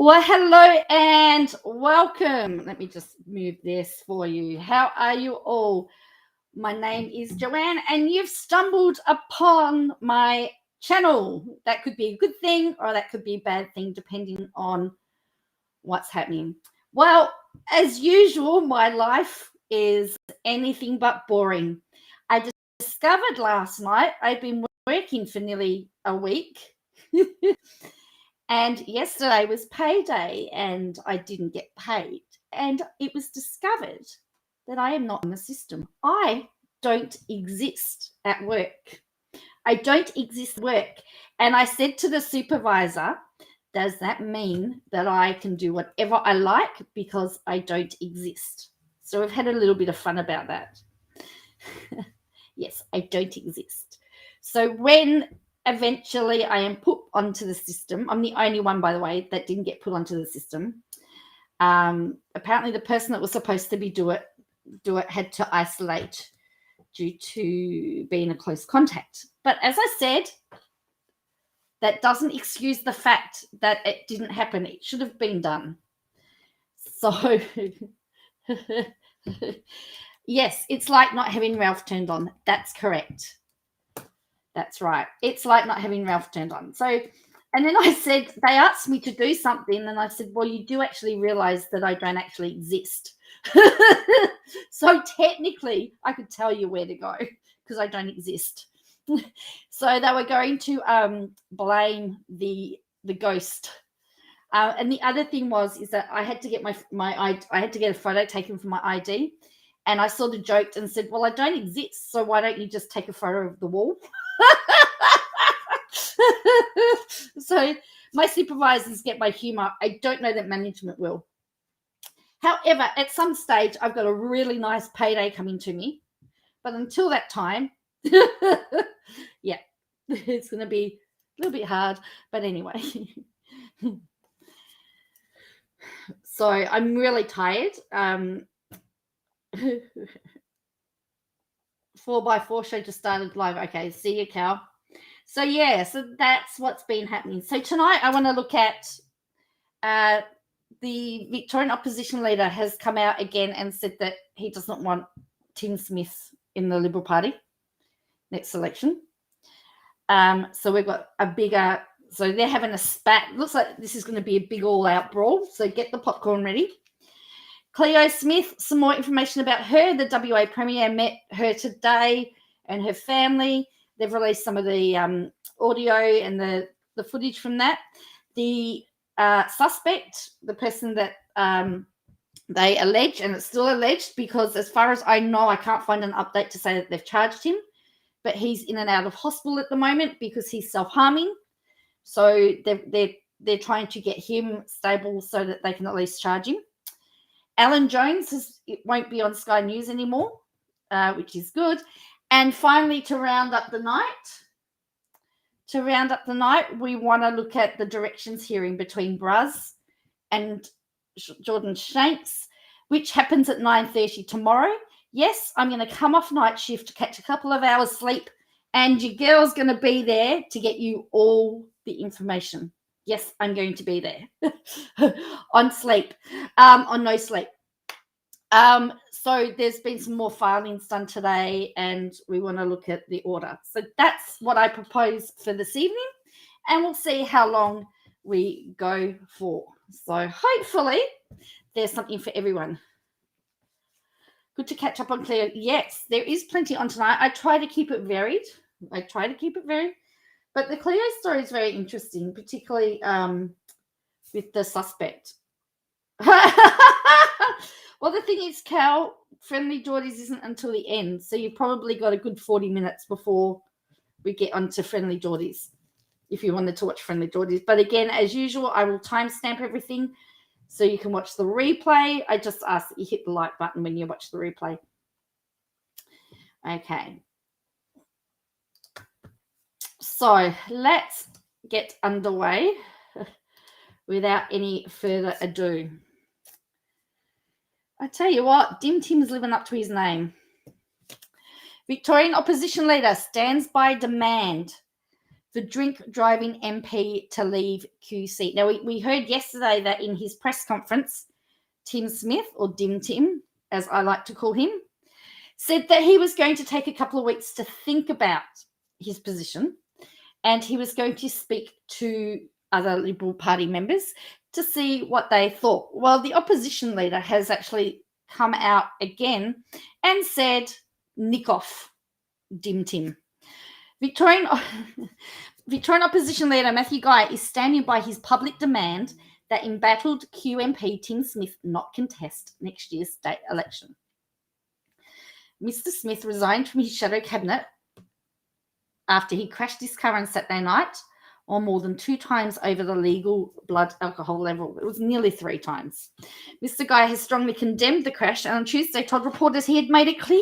Well, hello and welcome. Let me just move this for you. How are you all? My name is Joanne and you've stumbled upon my channel. That could be a good thing or that could be a bad thing depending on what's happening. Well, as usual, my life is anything but boring. I discovered last night I'd been working for nearly a week. And yesterday was payday and I didn't get paid. And it was discovered that I am not in the system. I don't exist at work. I don't exist at work. And I said to the supervisor, does that mean that I can do whatever I like because I don't exist? So we've had a little bit of fun about that. Yes, I don't exist. So when eventually I am put onto the system, I'm the only one, by the way, that didn't get put onto the system. Apparently the person that was supposed to be do it had to isolate due to being a close contact. But as I said, that doesn't excuse the fact that it didn't happen. It should have been done. So, yes, it's like not having Ralph turned on. That's correct. That's right. It's like not having Ralph turned on. So, and then I said, they asked me to do something, and I said, well, you do actually realize that I don't actually exist. So technically, I could tell you where to go because I don't exist. So they were going to blame the ghost. And the other thing is that I had to get I had to get a photo taken for my ID, and I sort of joked and said, well, I don't exist, so why don't you just take a photo of the wall? So my supervisors get my humor. I don't know that management will. However, at some stage, I've got a really nice payday coming to me. But until that time, yeah, it's going to be a little bit hard. But anyway, so I'm really tired. 4x4 show just started live. Okay, see you, Cal. So yeah, so that's what's been happening. So tonight I want to look at the Victorian opposition leader has come out again and said that he doesn't want Tim Smith in the Liberal Party next election. So we've got so they're having a spat. Looks like this is going to be a big all-out brawl. So get the popcorn ready. Cleo Smith, some more information about her. The WA Premier met her today and her family. They've released some of the audio and the footage from that. The suspect, the person that they allege, and it's still alleged because as far as I know, I can't find an update to say that they've charged him, but he's in and out of hospital at the moment because he's self-harming. So they're trying to get him stable so that they can at least charge him. Alan Jones won't be on Sky News anymore, which is good. And finally, to round up the night, we want to look at the directions hearing between Bruz and Jordan Shanks, which happens at 9:30 tomorrow. Yes, I'm going to come off night shift to catch a couple of hours sleep, and your girl's going to be there to get you all the information. Yes, I'm going to be there on sleep, on no sleep. So there's been some more filings done today, and we want to look at the order. So that's what I propose for this evening, and we'll see how long we go for. So hopefully there's something for everyone. Good to catch up on Cleo. Yes, there is plenty on tonight. I try to keep it varied. But the Cleo story is very interesting, particularly with the suspect. Well, the thing is, Cal, Friendly Geordies isn't until the end, so you've probably got a good 40 minutes before we get onto Friendly Geordies, if you wanted to watch Friendly Geordies. But again, as usual, I will timestamp everything so you can watch the replay. I just ask that you hit the like button when you watch the replay. Okay. So let's get underway without any further ado. I tell you what, Dim Tim's living up to his name. Victorian opposition leader stands by demand for drink-driving MP to leave QC. Now, we heard yesterday that in his press conference, Tim Smith, or Dim Tim, as I like to call him, said that he was going to take a couple of weeks to think about his position, and he was going to speak to other Liberal Party members to see what they thought. Well, the opposition leader has actually come out again and said, nick off, Dim Tim. Victorian opposition leader Matthew Guy is standing by his public demand that embattled QMP Tim Smith not contest next year's state election. Mr. Smith resigned from his shadow cabinet after he crashed his car on Saturday night, or more than 2 times over the legal blood alcohol level. It was nearly 3 times. Mr. Guy has strongly condemned the crash and on Tuesday told reporters he had made it clear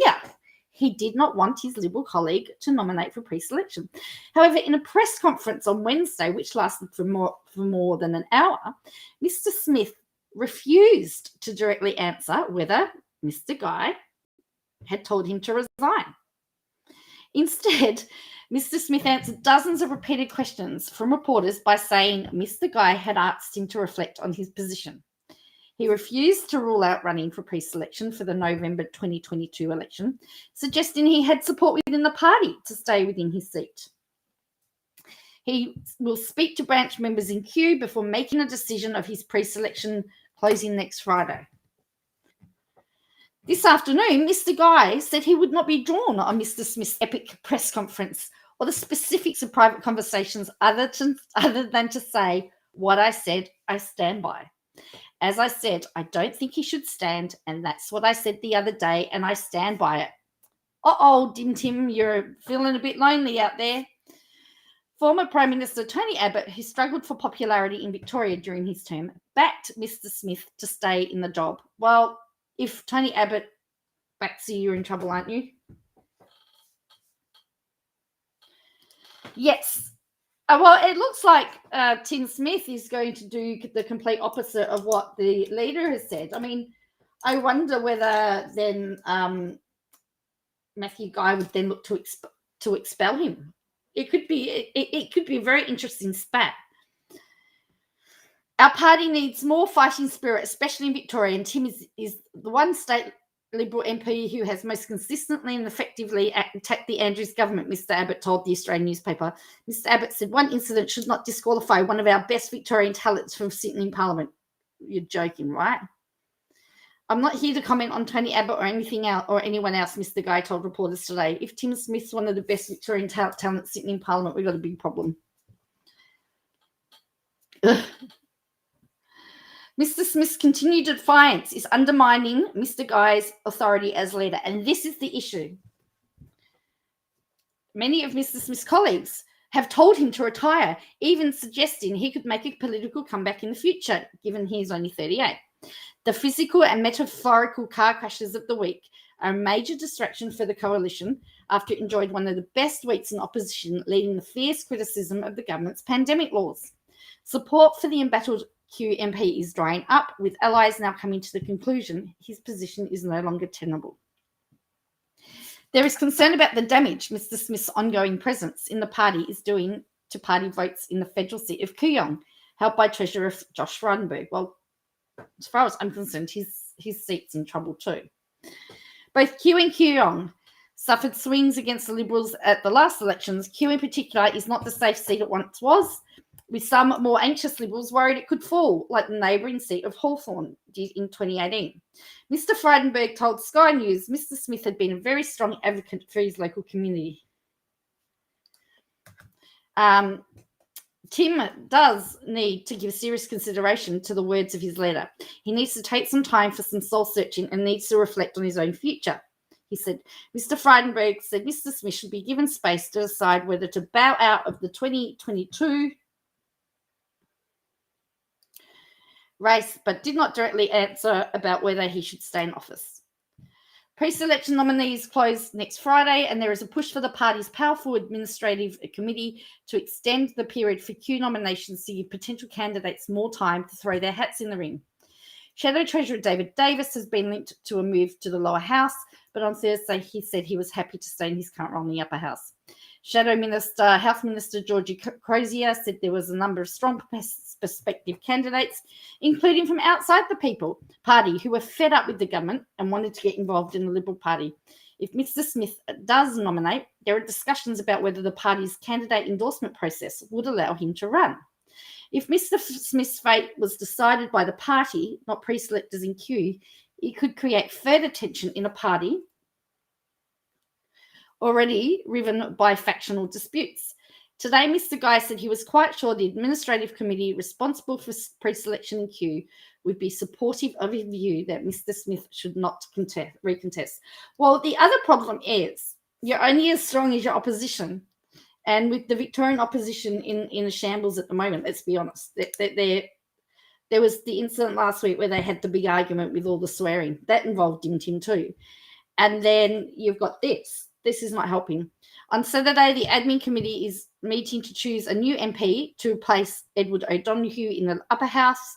he did not want his Liberal colleague to nominate for pre-selection. However, in a press conference on Wednesday, which lasted for more than an hour, Mr. Smith refused to directly answer whether Mr. Guy had told him to resign. Instead, Mr. Smith answered dozens of repeated questions from reporters by saying Mr. Guy had asked him to reflect on his position. He refused to rule out running for pre-selection for the November 2022 election, suggesting he had support within the party to stay within his seat. He will speak to branch members in Kew before making a decision of his pre-selection closing next Friday. This afternoon, Mr. Guy said he would not be drawn on Mr. Smith's epic press conference or the specifics of private conversations other than to say, what I said, I stand by. As I said, I don't think he should stand, and that's what I said the other day, and I stand by it. Uh-oh, Dim Tim, you're feeling a bit lonely out there. Former Prime Minister Tony Abbott, who struggled for popularity in Victoria during his term, backed Mr. Smith to stay in the job. Well, if Tony Abbott backs you, you're in trouble, aren't you? Yes. Well, it looks like Tim Smith is going to do the complete opposite of what the leader has said. I mean, I wonder whether then Matthew Guy would then look to expel him. It could be a very interesting spat. Our party needs more fighting spirit, especially in Victoria, and Tim is the one state Liberal MP who has most consistently and effectively attacked the Andrews government, Mr. Abbott told the Australian newspaper. Mr. Abbott said one incident should not disqualify one of our best Victorian talents from sitting in Parliament. You're joking, right? I'm not here to comment on Tony Abbott or anything else or anyone else, Mr. Guy told reporters today. If Tim Smith's one of the best Victorian talents sitting in Parliament, we've got a big problem. Mr. Smith's continued defiance is undermining Mr. Guy's authority as leader, and this is the issue. Many of Mr. Smith's colleagues have told him to retire, even suggesting he could make a political comeback in the future, given he is only 38. The physical and metaphorical car crashes of the week are a major distraction for the coalition after it enjoyed one of the best weeks in opposition, leading the fierce criticism of the government's pandemic laws. Support for the embattled Kew MP is drying up, with allies now coming to the conclusion his position is no longer tenable. There is concern about the damage Mr. Smith's ongoing presence in the party is doing to party votes in the federal seat of Kooyong, held by Treasurer Josh Frydenberg. Well, as far as I'm concerned, his seat's in trouble too. Both Kew and Kooyong suffered swings against the Liberals at the last elections. Kew in particular is not the safe seat it once was, with some more anxious Liberals worried it could fall, like the neighbouring seat of Hawthorn did in 2018. Mr. Frydenberg told Sky News Mr. Smith had been a very strong advocate for his local community. Tim does need to give serious consideration to the words of his leader. He needs to take some time for some soul-searching and needs to reflect on his own future. He said, Mr. Frydenberg said Mr. Smith should be given space to decide whether to bow out of the 2022 race, but did not directly answer about whether he should stay in office. Pre-selection nominees close next Friday, and there is a push for the party's powerful administrative committee to extend the period for Kew nominations to give potential candidates more time to throw their hats in the ring. Shadow Treasurer David Davis has been linked to a move to the lower house, but on Thursday he said he was happy to stay in his current role in the upper house. Health Minister Georgie Crozier said there was a number of strong prospective candidates, including from outside the People Party, who were fed up with the government and wanted to get involved in the Liberal Party. If Mr. Smith does nominate, there are discussions about whether the party's candidate endorsement process would allow him to run. If Mr. Smith's fate was decided by the party, not pre-selectors in Kew, it could create further tension in a party already riven by factional disputes. Today, Mr. Guy said he was quite sure the administrative committee responsible for pre-selection in Kew would be supportive of his view that Mr. Smith should not recontest. Well, the other problem is you're only as strong as your opposition. And with the Victorian opposition in a shambles at the moment, let's be honest, there was the incident last week where they had the big argument with all the swearing. That involved Dim Tim too. And then you've got this. This is not helping. On Saturday, the admin committee is meeting to choose a new MP to replace Edward O'Donoghue in the upper house.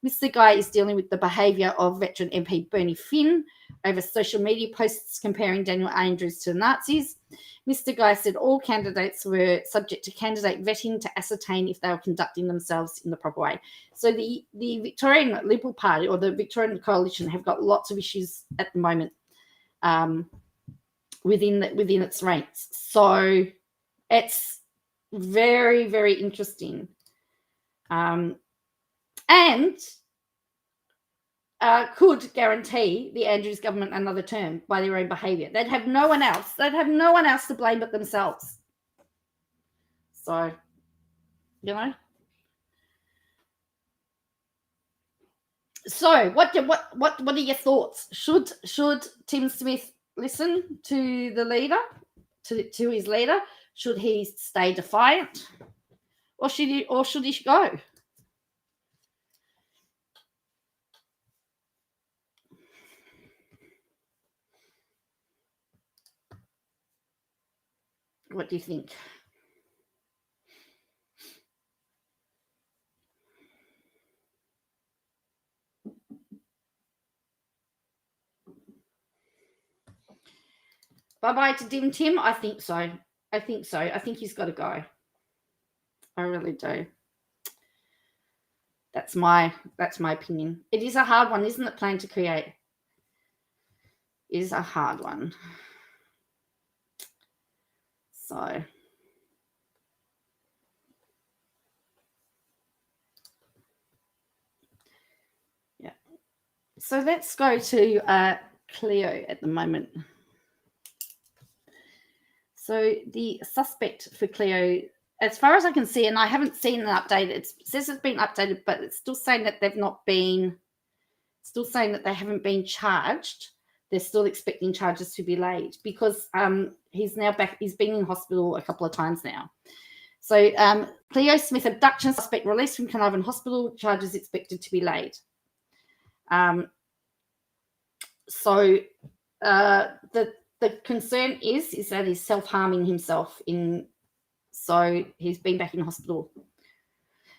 Mr. Guy is dealing with the behaviour of veteran MP Bernie Finn over social media posts comparing Daniel Andrews to the Nazis. Mr. Guy said all candidates were subject to candidate vetting to ascertain if they were conducting themselves in the proper way. So the Victorian Liberal Party or the Victorian Coalition have got lots of issues at the moment within its ranks. So it's very, very interesting. And could guarantee the Andrews government another term by their own behaviour. They'd have no one else. They'd have no one else to blame but themselves. So, you know. So, what are your thoughts? Should Tim Smith listen to the leader, to his leader? Should he stay defiant, or should he go? What do you think? Bye-bye to Dim Tim? I think so. I think he's got to go. I really do. That's my opinion. It is a hard one, isn't it, Plan to Create? It is a hard one. So, yeah. So let's go to Cleo at the moment. So the suspect for Cleo, as far as I can see, and I haven't seen an update, it says it's been updated, but it's still saying that they haven't been charged. They're still expecting charges to be laid because he's now back. He's been in hospital a couple of times now. So Cleo Smith, abduction suspect released from Carnarvon Hospital, charges expected to be laid. So the concern is that he's self-harming himself so he's been back in hospital.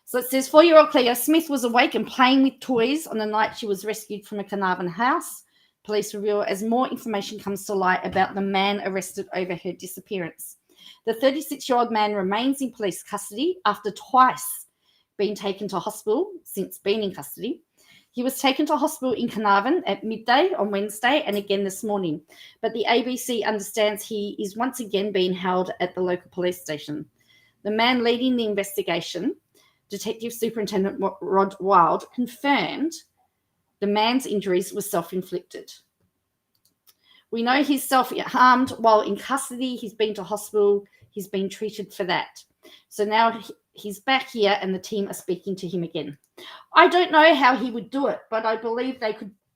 So it says 4-year-old Cleo Smith was awake and playing with toys on the night she was rescued from a Carnarvon house. Police reveal as more information comes to light about the man arrested over her disappearance. The 36-year-old man remains in police custody after twice being taken to hospital since being in custody. He was taken to hospital in Carnarvon at midday on Wednesday and again this morning. But the ABC understands he is once again being held at the local police station. The man leading the investigation, Detective Superintendent Rod Wild, confirmed the man's injuries were self-inflicted. We know he's self-harmed while in custody. He's been to hospital. He's been treated for that. So now he's back here and the team are speaking to him again. I don't know how he would do it, but I believe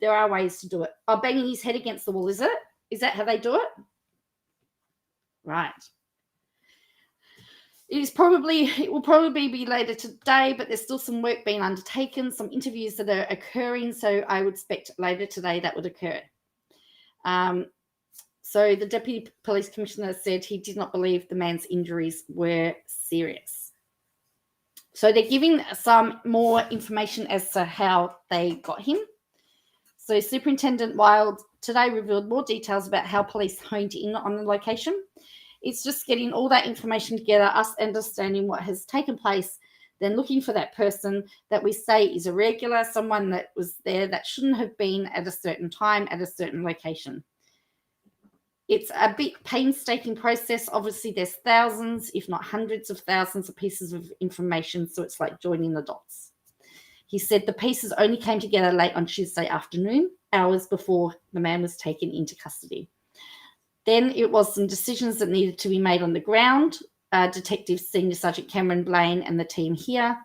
there are ways to do it. Oh, banging his head against the wall, is it? Is that how they do it? Right. It will probably be later today, but there's still some work being undertaken, some interviews that are occurring, so I would expect later today that would occur. So the Deputy Police Commissioner said he did not believe the man's injuries were serious. So they're giving some more information as to how they got him. So Superintendent Wild today revealed more details about how police honed in on the location. It's just getting all that information together, us understanding what has taken place, then looking for that person that we say is a regular, someone that was there that shouldn't have been at a certain time at a certain location. It's a bit painstaking process. Obviously, there's thousands, if not hundreds of thousands of pieces of information, so it's like joining the dots. He said the pieces only came together late on Tuesday afternoon, hours before the man was taken into custody. Then it was some decisions that needed to be made on the ground. Detective Senior Sergeant Cameron Blaine and the team here,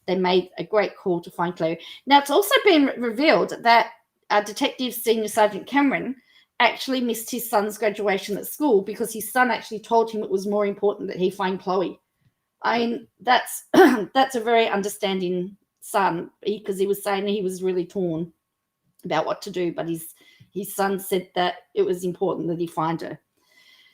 they made a great call to find Cleo. Now, it's also been revealed that Detective Senior Sergeant Cameron actually missed his son's graduation at school because his son actually told him it was more important that he find Chloe. I mean, that's a very understanding son, because he was saying he was really torn about what to do, but his son said that it was important that he find her.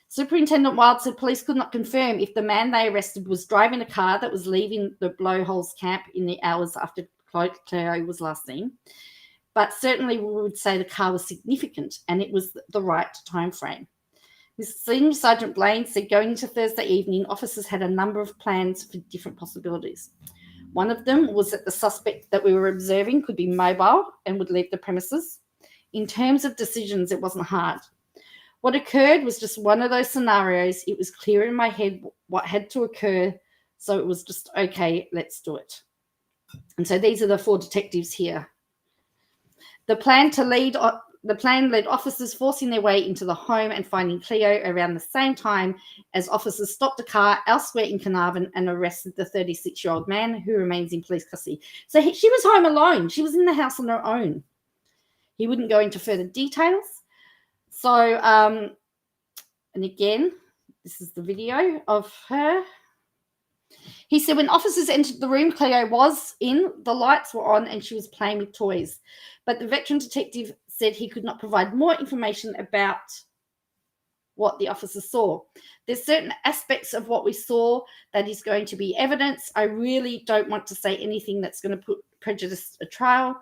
Superintendent Wild said police could not confirm if the man they arrested was driving a car that was leaving the Blowholes camp in the hours after Cleo was last seen. But certainly we would say the car was significant and it was the right time frame. Senior Sergeant Blaine said going into Thursday evening, officers had a number of plans for different possibilities. One of them was that the suspect that we were observing could be mobile and would leave the premises. In terms of decisions, it wasn't hard. What occurred was just one of those scenarios. It was clear in my head what had to occur, so it was just, okay, let's do it. And so these are the 4 detectives here. The plan led officers forcing their way into the home and finding Cleo around the same time as officers stopped a car elsewhere in Carnarvon and arrested the 36-year-old man who remains in police custody. So she was home alone. She was in the house on her own. He wouldn't go into further details. So, and again, this is the video of her. He said when officers entered the room, Cleo was in, the lights were on, and she was playing with toys. But the veteran detective said he could not provide more information about what the officers saw. There's certain aspects of what we saw that is going to be evidence. I really don't want to say anything that's going to prejudice a trial.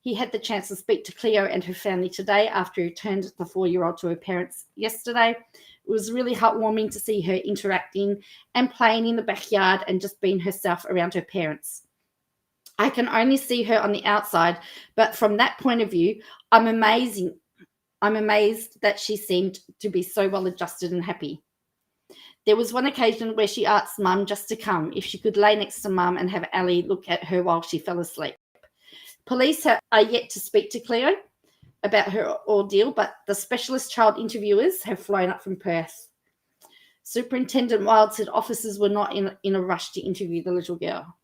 He had the chance to speak to Cleo and her family today after he returned the 4-year-old to her parents yesterday. It was really heartwarming to see her interacting and playing in the backyard and just being herself around her parents. I can only see her on the outside, but from that point of view, I'm amazed that she seemed to be so well adjusted and happy. There was one occasion where she asked Mum just to come, if she could lay next to Mum and have Ali look at her while she fell asleep. Police are yet to speak to Cleo about her ordeal, but the specialist child interviewers have flown up from Perth. Superintendent Wild said officers were not in a rush to interview the little girl.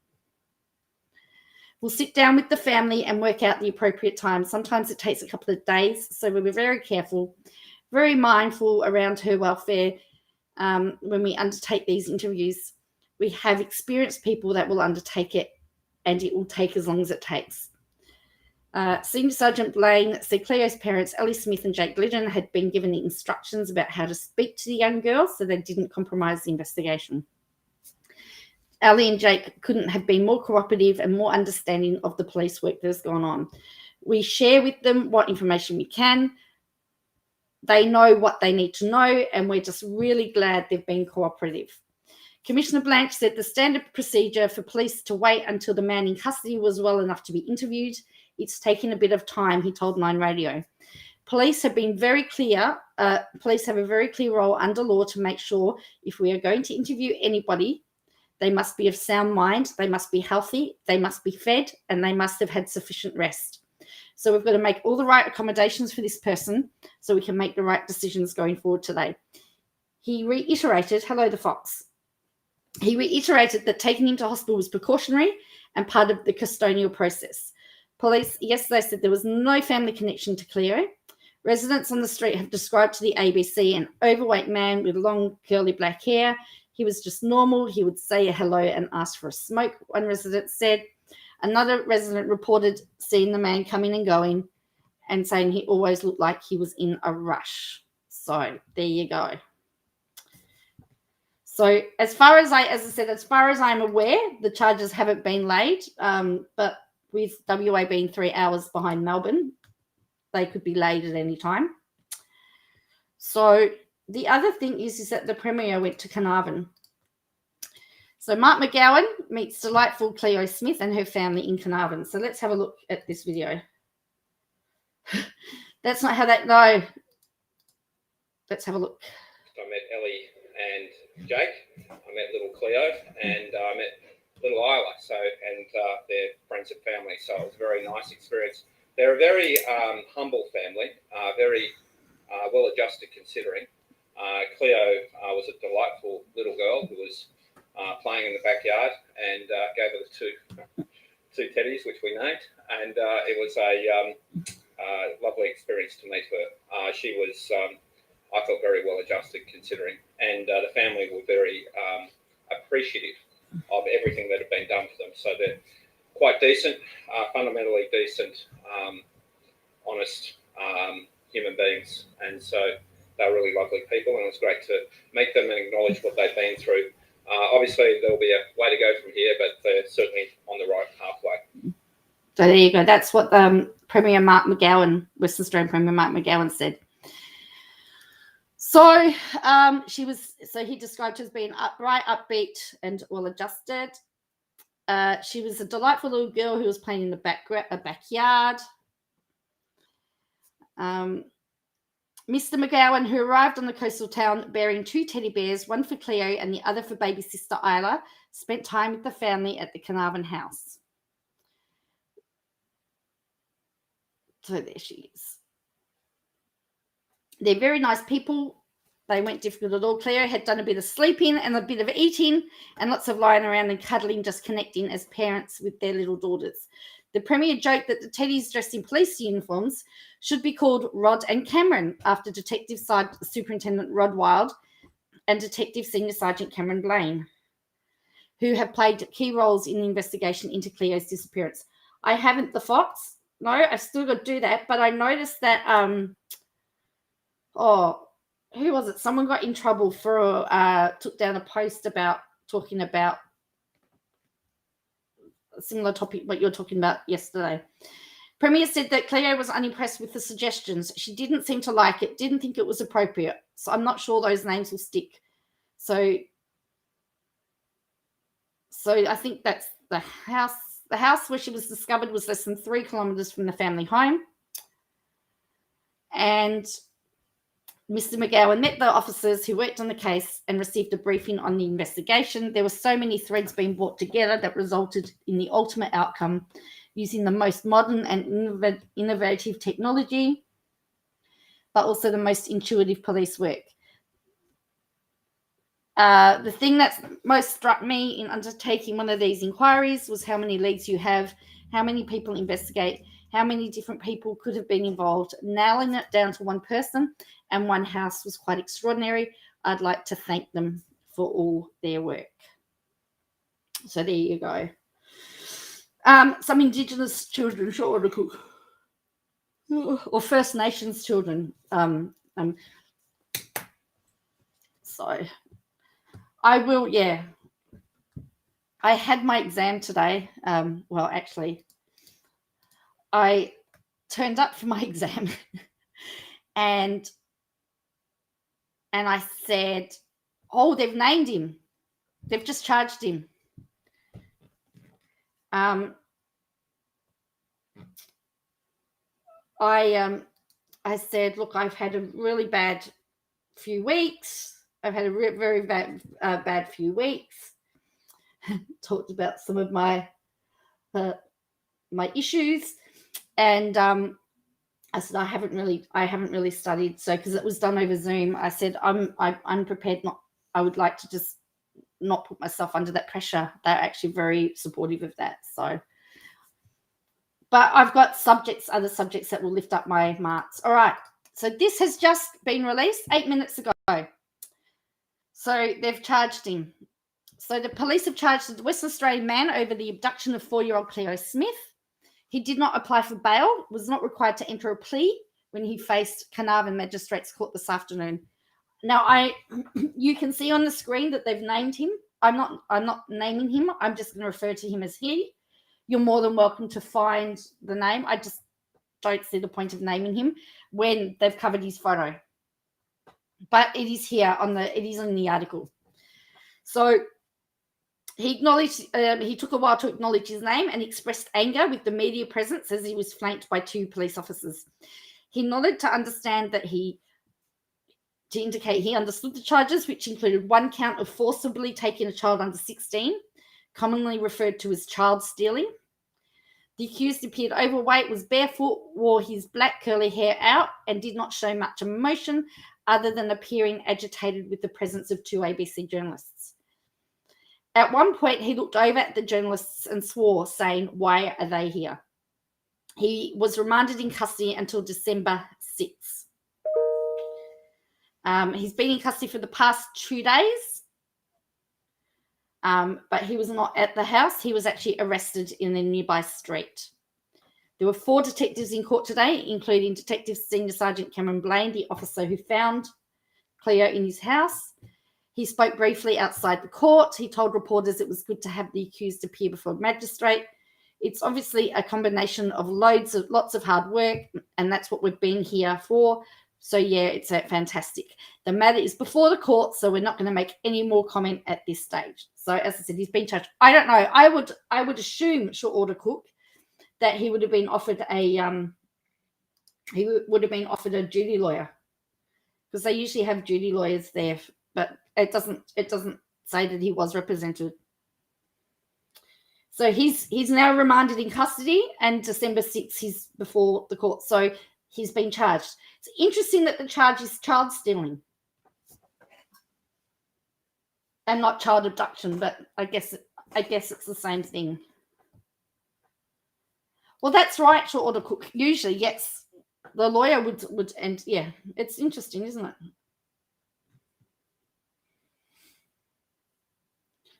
We'll sit down with the family and work out the appropriate time. Sometimes it takes a couple of days, so we were very careful, very mindful around her welfare when we undertake these interviews. We have experienced people that will undertake it, and it will take as long as it takes. Senior Sergeant Blaine said Cleo's parents, Ellie Smith and Jake Glidden, had been given the instructions about how to speak to the young girl so they didn't compromise the investigation. Ellie and Jake couldn't have been more cooperative and more understanding of the police work that's gone on. We share with them what information we can. They know what they need to know, and we're just really glad they've been cooperative. Commissioner Blanche said the standard procedure for police to wait until the man in custody was well enough to be interviewed. It's taken a bit of time, he told Nine Radio. Police have been very clear. Police have a very clear role under law to make sure if we are going to interview anybody, they must be of sound mind, they must be healthy, they must be fed, and they must have had sufficient rest. So we've got to make all the right accommodations for this person so we can make the right decisions going forward today. He reiterated, hello, the Fox. He reiterated that taking him to hospital was precautionary and part of the custodial process. Police yesterday said there was no family connection to Cleo. Residents on the street have described to the ABC an overweight man with long curly black hair. He was just normal. He would say hello and ask for a smoke, one resident said. Another resident reported seeing the man coming and going and saying he always looked like he was in a rush. So there you go. So as far as I'm aware, the charges haven't been laid, but with WA being 3 hours behind Melbourne, they could be laid at any time. So the other thing is that the Premier went to Carnarvon. So Mark McGowan meets delightful Cleo Smith and her family in Carnarvon. So let's have a look at this video. That's not how that, no. Let's have a look. I met Ellie and Jake. I met little Cleo and I met little Isla, and their friends and family. So it was a very nice experience. They're a very humble family, very well-adjusted considering. Cleo was a delightful little girl who was playing in the backyard and gave her the two teddies, which we named. And it was a lovely experience to meet her. She was, I felt, very well-adjusted considering. And the family were very appreciative of everything that had been done for them. So they're quite decent, fundamentally decent, honest human beings. And so they're really lovely people, and it was great to meet them and acknowledge what they've been through. Obviously, there'll be a way to go from here, but they're certainly on the right pathway. So there you go. That's what Premier Mark McGowan, Western Australian Premier Mark McGowan said. So he described her as being upright, upbeat, and well-adjusted. She was a delightful little girl who was playing in the backyard. Mr. McGowan, who arrived on the coastal town bearing 2 teddy bears, one for Cleo and the other for baby sister Isla, spent time with the family at the Carnarvon house. So there she is. They're very nice people. They weren't difficult at all. Cleo had done a bit of sleeping and a bit of eating and lots of lying around and cuddling, just connecting as parents with their little daughters. The Premier joked that the teddies dressed in police uniforms should be called Rod and Cameron, after Detective Superintendent Rod Wild and Detective Senior Sergeant Cameron Blaine, who have played key roles in the investigation into Cleo's disappearance. I haven't the fox. No, I've still got to do that. But I noticed that, who was it? Someone got in trouble for, took down a post about talking about a similar topic, what you're talking about yesterday. Premier said that Cleo was unimpressed with the suggestions. She didn't seem to like it, didn't think it was appropriate. So I'm not sure those names will stick. So I think that's the house. The house where she was discovered was less than 3 kilometres from the family home. And Mr. McGowan met the officers who worked on the case and received a briefing on the investigation. There were so many threads being brought together that resulted in the ultimate outcome using the most modern and innovative technology, but also the most intuitive police work. The thing that most struck me in undertaking one of these inquiries was how many leads you have, how many people investigate, how many different people could have been involved. Nailing it down to one person and one house was quite extraordinary. I'd like to thank them for all their work. So there you go. Some Indigenous children, sure, to cook. Or First Nations children. So I will, yeah. I had my exam today. Well, actually, I turned up for my exam and I said, oh, they've named him. They've just charged him. I said, look, I've had a really bad few weeks. I've had a very bad few weeks. Talked about some of my issues, and I said I haven't really studied. So because it was done over Zoom, I said I'm prepared. I would like to just not put myself under that pressure. They're actually very supportive of that. So, but I've got other subjects that will lift up my marks. All right. So this has just been released 8 minutes ago. So they've charged him. So the police have charged the Western Australian man over the abduction of 4-year-old Cleo Smith. He did not apply for bail, was not required to enter a plea when he faced Carnarvon Magistrates Court this afternoon. Now, you can see on the screen that they've named him. I'm not naming him. I'm just going to refer to him as he. You're more than welcome to find the name. I just don't see the point of naming him when they've covered his photo. But it is here it is in the article. So he acknowledged, he took a while to acknowledge his name and expressed anger with the media presence as he was flanked by 2 police officers. He nodded to indicate he understood the charges, which included 1 count of forcibly taking a child under 16, commonly referred to as child stealing. The accused appeared overweight, was barefoot, wore his black curly hair out, and did not show much emotion other than appearing agitated with the presence of 2 ABC journalists. At one point, he looked over at the journalists and swore, saying, "Why are they here?" He was remanded in custody until December 6th. He's been in custody for the past 2 days, but he was not at the house. He was actually arrested in a nearby street. There were 4 detectives in court today, including Detective Senior Sergeant Cameron Blaine, the officer who found Cleo in his house. He spoke briefly outside the court. He told reporters it was good to have the accused appear before a magistrate. It's obviously a combination of lots of hard work, and that's what we've been here for. So yeah, it's fantastic. The matter is before the court, so we're not going to make any more comment at this stage. So as I said, he's been charged. I don't know. I would assume short order cook that he would have been offered a duty lawyer, because they usually have duty lawyers there, but it doesn't say that he was represented. So he's now remanded in custody, and December 6th he's before the court. So he's been charged. It's interesting that the charge is child stealing and not child abduction, but I guess it's the same thing. Well, that's right, short order cook. Usually, yes, the lawyer would, and yeah, it's interesting, isn't it?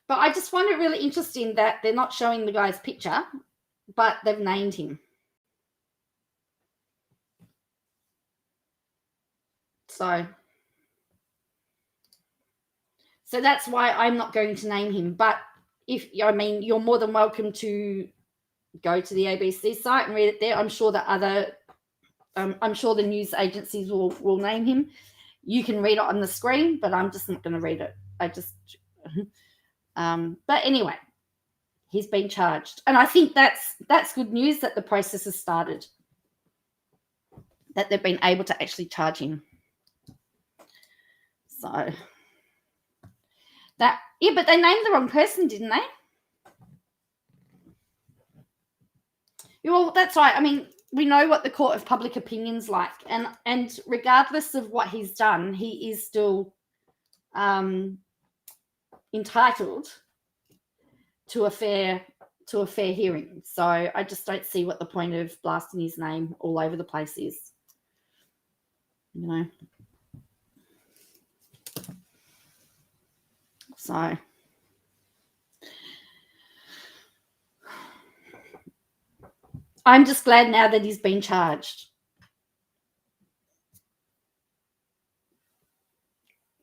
But I just find it really interesting that they're not showing the guy's picture, but they've named him. So that's why I'm not going to name him. But you're more than welcome to go to the ABC site and read it there. I'm sure that I'm sure the news agencies will name him. You can read it on the screen, but I'm just not going to read it. But anyway, he's been charged, and I think that's good news that the process has started, that they've been able to actually charge him. So but they named the wrong person, didn't they? Well, that's right. I mean, we know what the court of public opinion's like, and regardless of what he's done, he is still entitled to a fair hearing. So I just don't see what the point of blasting his name all over the place is. You know. So I'm just glad now that he's been charged.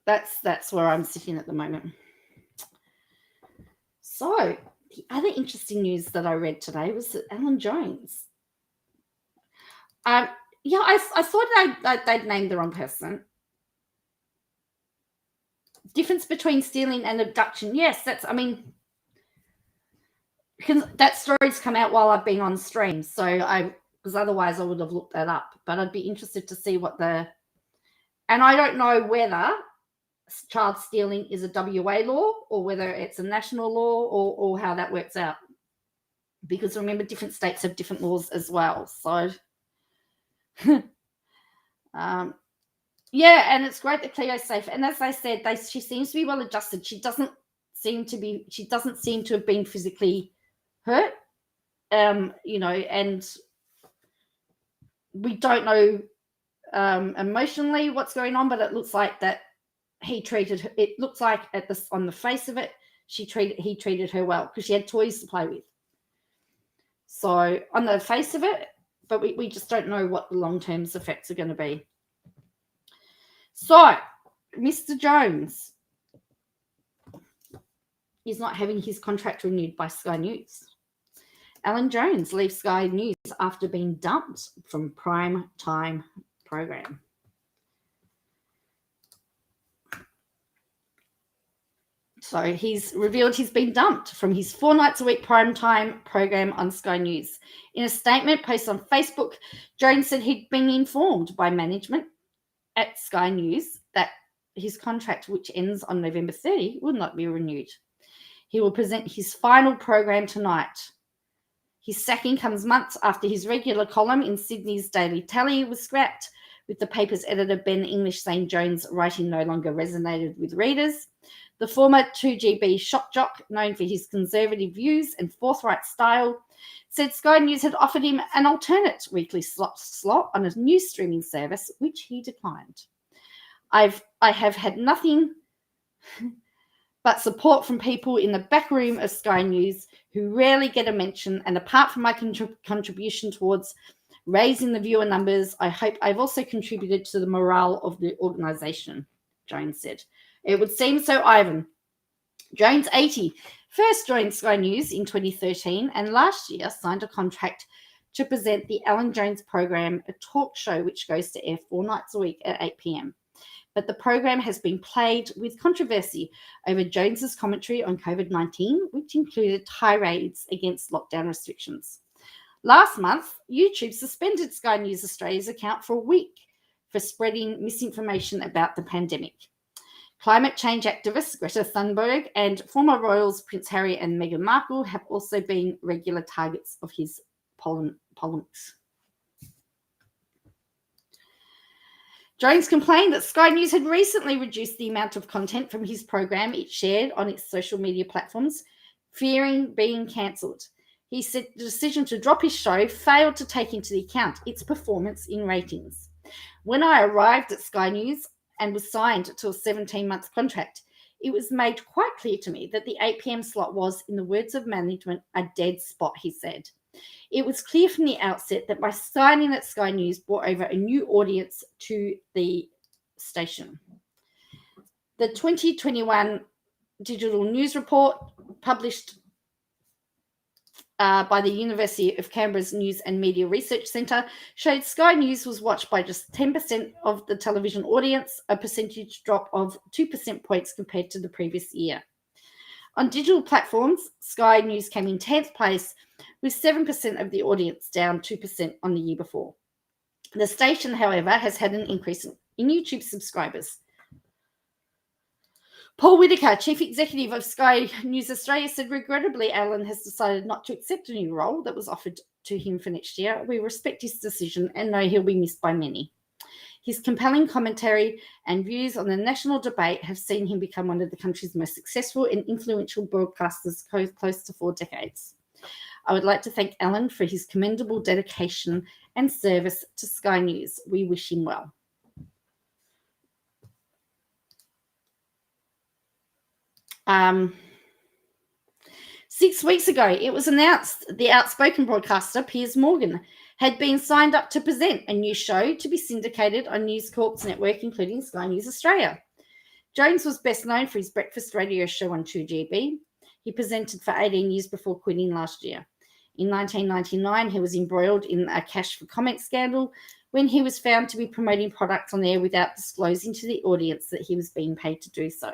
That's where I'm sitting at the moment. So the other interesting news that I read today was that Alan Jones. I thought they'd named the wrong person. Difference between stealing and abduction. Yes, that story's come out while I've been on stream. So because otherwise I would have looked that up. But I'd be interested to see and I don't know whether child stealing is a WA law or whether it's a national law or how that works out. Because remember, different states have different laws as well. So yeah, and it's great that Cleo's safe. And as I said, she seems to be well adjusted. She doesn't seem to have been physically hurt. And we don't know emotionally what's going on, but it looks like that he treated her. It looks like on the face of it, he treated her well because she had toys to play with. So on the face of it, but we just don't know what the long-term effects are going to be. So, Mr. Jones is not having his contract renewed by Sky News. Alan Jones leaves Sky News after being dumped from prime time program. So he's revealed he's been dumped from his 4 nights a week primetime program on Sky News. In a statement posted on Facebook, Jones said he'd been informed by management at Sky News that his contract, which ends on November 30, would not be renewed. He will present his final program tonight. His sacking comes months after his regular column in Sydney's Daily Tally was scrapped, with the paper's editor Ben English saying Jones' writing no longer resonated with readers. The former 2GB shock jock, known for his conservative views and forthright style, said Sky News had offered him an alternate weekly slot on a new streaming service, which he declined. I have had nothing but support from people in the back room of Sky News who rarely get a mention, and apart from my contribution towards raising the viewer numbers, I hope I've also contributed to the morale of the organisation, Jones said. It would seem so, Ivan. Jones, 80, first joined Sky News in 2013 and last year signed a contract to present the Alan Jones program, a talk show which goes to air 4 nights a week at 8 p.m. But the program has been plagued with controversy over Jones's commentary on COVID-19, which included tirades against lockdown restrictions. Last month, YouTube suspended Sky News Australia's account for a week for spreading misinformation about the pandemic. Climate change activist Greta Thunberg and former royals Prince Harry and Meghan Markle have also been regular targets of his polemics. Jones complained that Sky News had recently reduced the amount of content from his program it shared on its social media platforms, fearing being cancelled. He said the decision to drop his show failed to take into account its performance in ratings. When I arrived at Sky News and was signed to a 17-month contract, it was made quite clear to me that the 8 p.m. slot was, in the words of management, a dead spot, he said. It was clear from the outset that my signing at Sky News brought over a new audience to the station. The 2021 Digital News Report, published by the University of Canberra's News and Media Research Centre, showed Sky News was watched by just 10% of the television audience, a percentage drop of 2% points compared to the previous year. On digital platforms, Sky News came in 10th place, with 7% of the audience, down 2% on the year before. The station, however, has had an increase in YouTube subscribers. Paul Whittaker, Chief Executive of Sky News Australia, said, regrettably, Alan has decided not to accept a new role that was offered to him for next year. We respect his decision and know he'll be missed by many. His compelling commentary and views on the national debate have seen him become one of the country's most successful and influential broadcasters close to 4 decades. I would like to thank Alan for his commendable dedication and service to Sky News. We wish him well. Um, 6 weeks ago, it was announced the outspoken broadcaster Piers Morgan had been signed up to present a new show to be syndicated on News Corp's network, including Sky News Australia. Jones was best known for his breakfast radio show on 2GB. He presented for 18 years before quitting last year. In 1999, he was embroiled in a cash for comment scandal when he was found to be promoting products on air without disclosing to the audience that he was being paid to do so.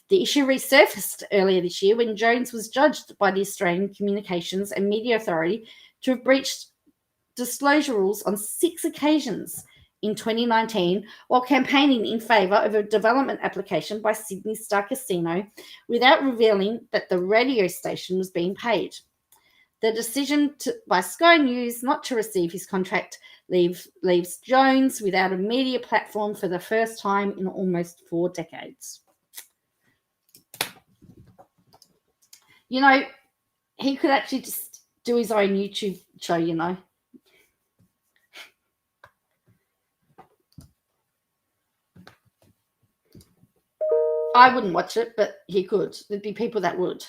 The issue resurfaced earlier this year when Jones was judged by the Australian Communications and Media Authority to have breached disclosure rules on 6 occasions in 2019 while campaigning in favour of a development application by Sydney Star Casino without revealing that the radio station was being paid. The decision by Sky News not to receive his contract leaves Jones without a media platform for the first time in almost 4 decades. You know, he could actually just do his own YouTube show, you know. I wouldn't watch it, but he could. There'd be people that would.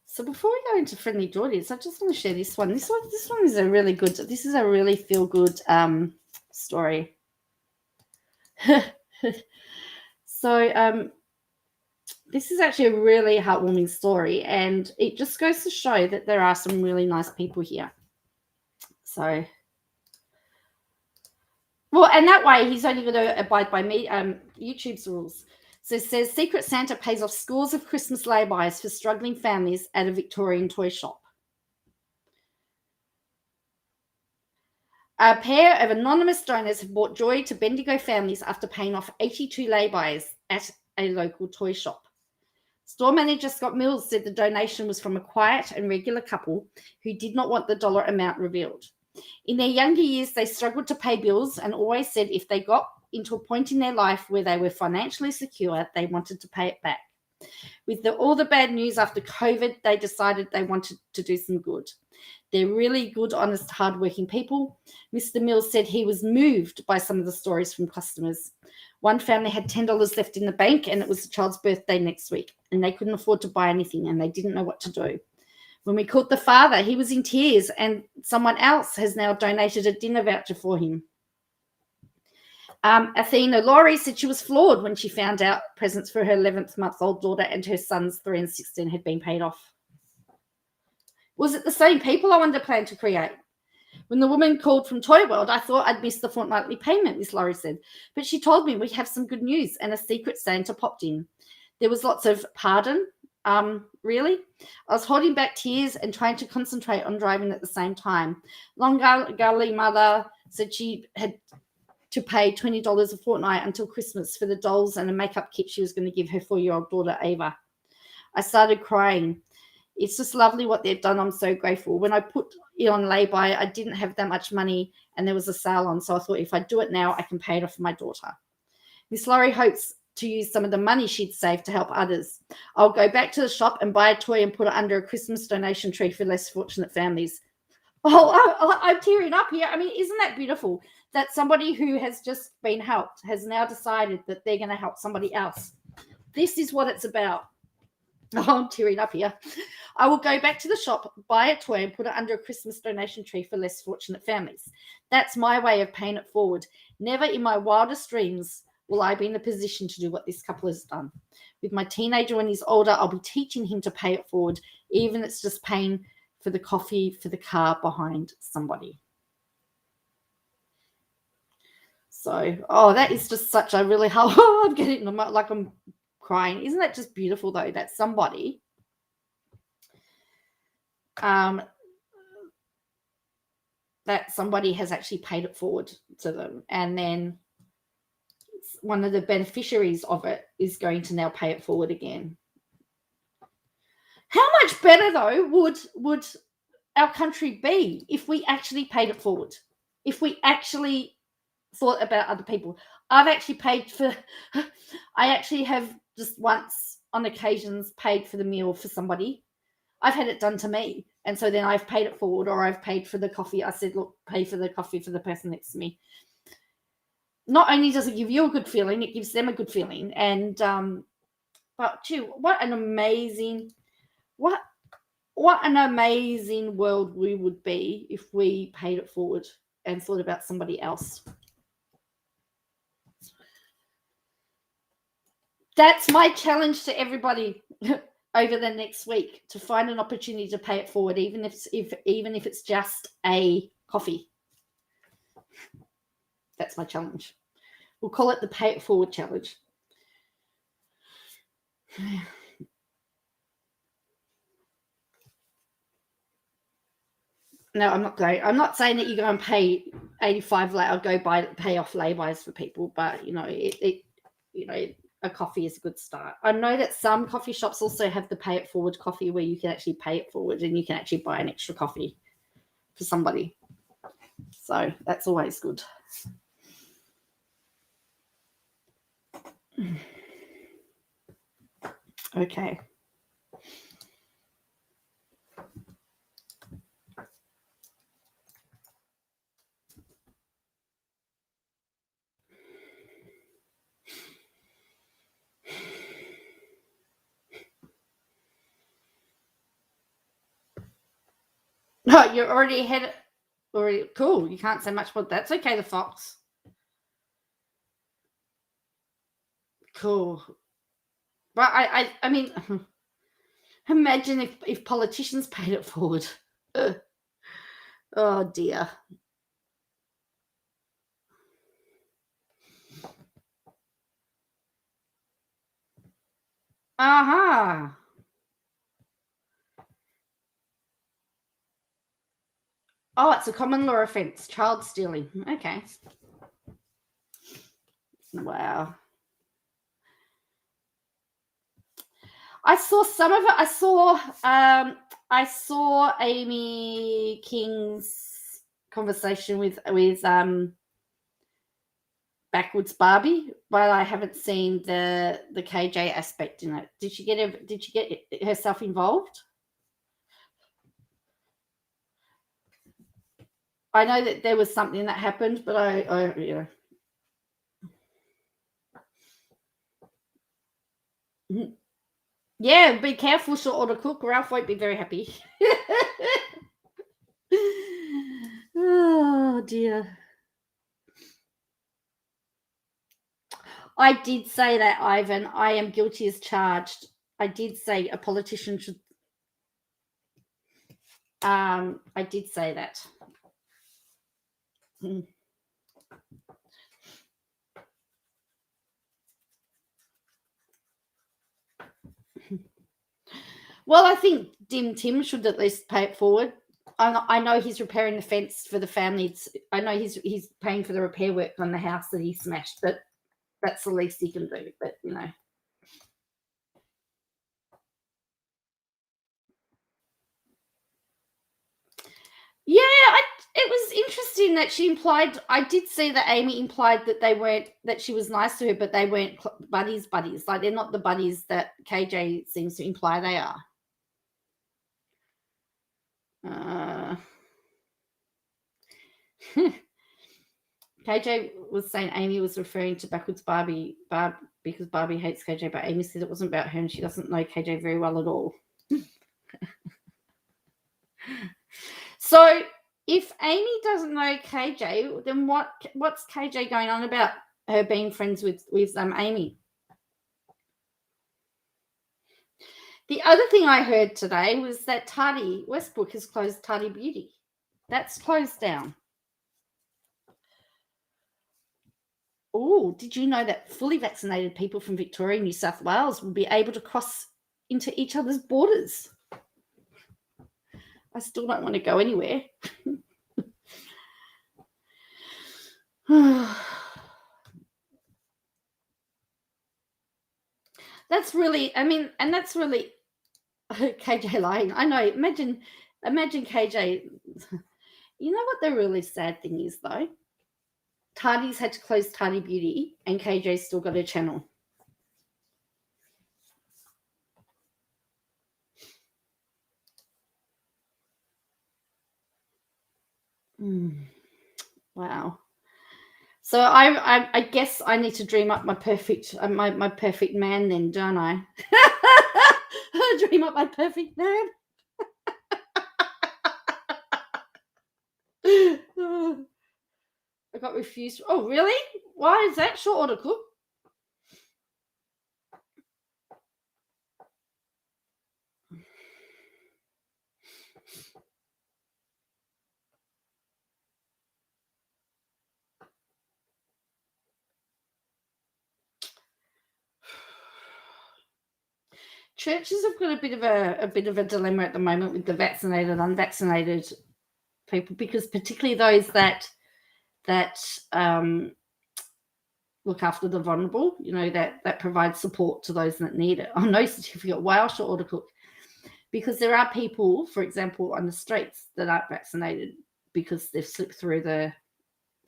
So before we go into friendly audience, I just want to share this one. This one is a really good. This is a really feel good story. So this is actually a really heartwarming story, and it just goes to show that there are some really nice people here. So, well, and that way he's only going to abide by YouTube's rules. So it says, Secret Santa pays off scores of Christmas laybys for struggling families at a Victorian toy shop. A pair of anonymous donors have brought joy to Bendigo families after paying off 82 laybys at a local toy shop. Store manager Scott Mills said the donation was from a quiet and regular couple who did not want the dollar amount revealed. In their younger years, they struggled to pay bills and always said if they got into a point in their life where they were financially secure. They wanted to pay it back. With all the bad news after COVID, they decided they wanted to do some good. They're really good, honest, hardworking people. Mr. Mills said he was moved by some of the stories from customers. One family had $10 left in the bank, and it was the child's birthday next week, and they couldn't afford to buy anything, and they didn't know what to do. When we called the father, he was in tears, and someone else has now donated a dinner voucher for him. Athena Laurie said she was floored when she found out presents for her 11th-month-old daughter and her sons 3 and 16 had been paid off. Was it the same people I wanted to plan to create? When the woman called from Toy World, I thought I'd missed the fortnightly payment, Miss Laurie said. But she told me we have some good news, and a secret Santa popped in. There was lots of pardon. Really? I was holding back tears and trying to concentrate on driving at the same time. Long Gully mother said she had to pay $20 a fortnight until Christmas for the dolls and a makeup kit she was going to give her 4-year-old daughter, Ava. I started crying. It's just lovely what they've done. I'm so grateful. When I put it on lay-by, I didn't have that much money and there was a sale on, so I thought if I do it now, I can pay it off for my daughter. Miss Laurie hopes to use some of the money she'd saved to help others. I'll go back to the shop and buy a toy and put it under a Christmas donation tree for less fortunate families. Oh, I'm tearing up here. I mean, isn't that beautiful that somebody who has just been helped has now decided that they're going to help somebody else? This is what it's about. Oh, I'm tearing up here. I will go back to the shop, buy a toy, and put it under a Christmas donation tree for less fortunate families. That's my way of paying it forward. Never in my wildest dreams will I be in a position to do what this couple has done. With my teenager when he's older, I'll be teaching him to pay it forward, even if it's just paying for the coffee for the car behind somebody. So, that is just such a really hard. I'm getting like I'm crying. Isn't that just beautiful though? That somebody, has actually paid it forward to them, and then one of the beneficiaries of it is going to now pay it forward again. How much better though would our country be if we actually paid it forward? If we actually thought about other people. I actually have just once on occasions paid for the meal for somebody. I've had it done to me. And so then I've paid it forward, or I've paid for the coffee. I said, look, pay for the coffee for the person next to me. Not only does it give you a good feeling, it gives them a good feeling. And, but gee, what an amazing world we would be if we paid it forward and thought about somebody else. That's my challenge to everybody over the next week, to find an opportunity to pay it forward, even if it's just a coffee. That's my challenge. We'll call it the Pay It Forward Challenge. No, I'm not saying that you go and pay 85 or pay off laybys for people, but a coffee is a good start. I know that some coffee shops also have the pay it forward coffee where you can actually pay it forward and you can actually buy an extra coffee for somebody. So that's always good. Okay. Oh, you're already ahead. Already cool. You can't say much more. That's okay, the fox. Cool. But I mean, imagine if politicians paid it forward. Oh dear. Aha. Oh, it's a common law offence, child stealing. Okay. Wow. I saw some of it. I saw Amy King's conversation with backwards Barbie, but I haven't seen the KJ aspect in it. Did she get herself involved? I know that there was something that happened, but I you know. Yeah, be careful, short order cook. Ralph won't be very happy. Oh dear. I did say that, Ivan. I am guilty as charged. I did say a politician should. I did say that. Well, I think Dim Tim should at least pay it forward. I know he's repairing the fence for the family. I know he's paying for the repair work on the house that he smashed, but that's the least he can do. But you know. Yeah, it was interesting that she implied. I did see that Amy implied that that she was nice to her, but they weren't buddies. Like they're not the buddies that KJ seems to imply they are. KJ was saying Amy was referring to backwards Barbie, because Barbie hates KJ, but Amy said it wasn't about her and she doesn't know KJ very well at all. So if Amy doesn't know KJ, then what's KJ going on about her being friends with Amy? The other thing I heard today was that Tardy Westbrook has closed Tardy Beauty. That's closed down. Oh, did you know that fully vaccinated people from Victoria and New South Wales will be able to cross into each other's borders? I still don't want to go anywhere. That's really, that's really KJ lying. I know. Imagine KJ. You know what the really sad thing is, though? Tardy's had to close Tardy Beauty, and KJ's still got a channel. Wow. So I guess I need to dream up my perfect my perfect man then, don't I? Dream up my perfect man. I got refused. Oh, really? Why is that? Short order cook? Churches have got a bit of a dilemma at the moment with the vaccinated and unvaccinated people, because particularly those that look after the vulnerable, you know, that provide support to those that need it. Oh, no certificate. Wow, short order cook. Because there are people, for example, on the streets that aren't vaccinated because they've slipped through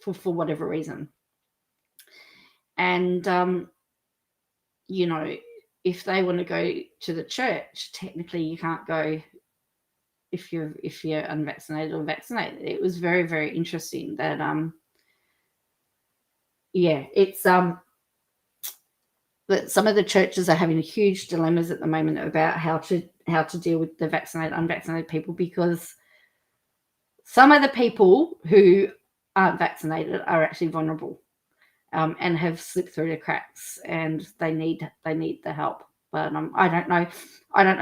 for whatever reason. And you know, if they want to go to the church, technically you can't go if you're unvaccinated or vaccinated. It was very, very interesting that it's that some of the churches are having huge dilemmas at the moment about how to deal with the vaccinated, unvaccinated people, because some of the people who aren't vaccinated are actually vulnerable. And have slipped through the cracks, and they need the help. But I don't know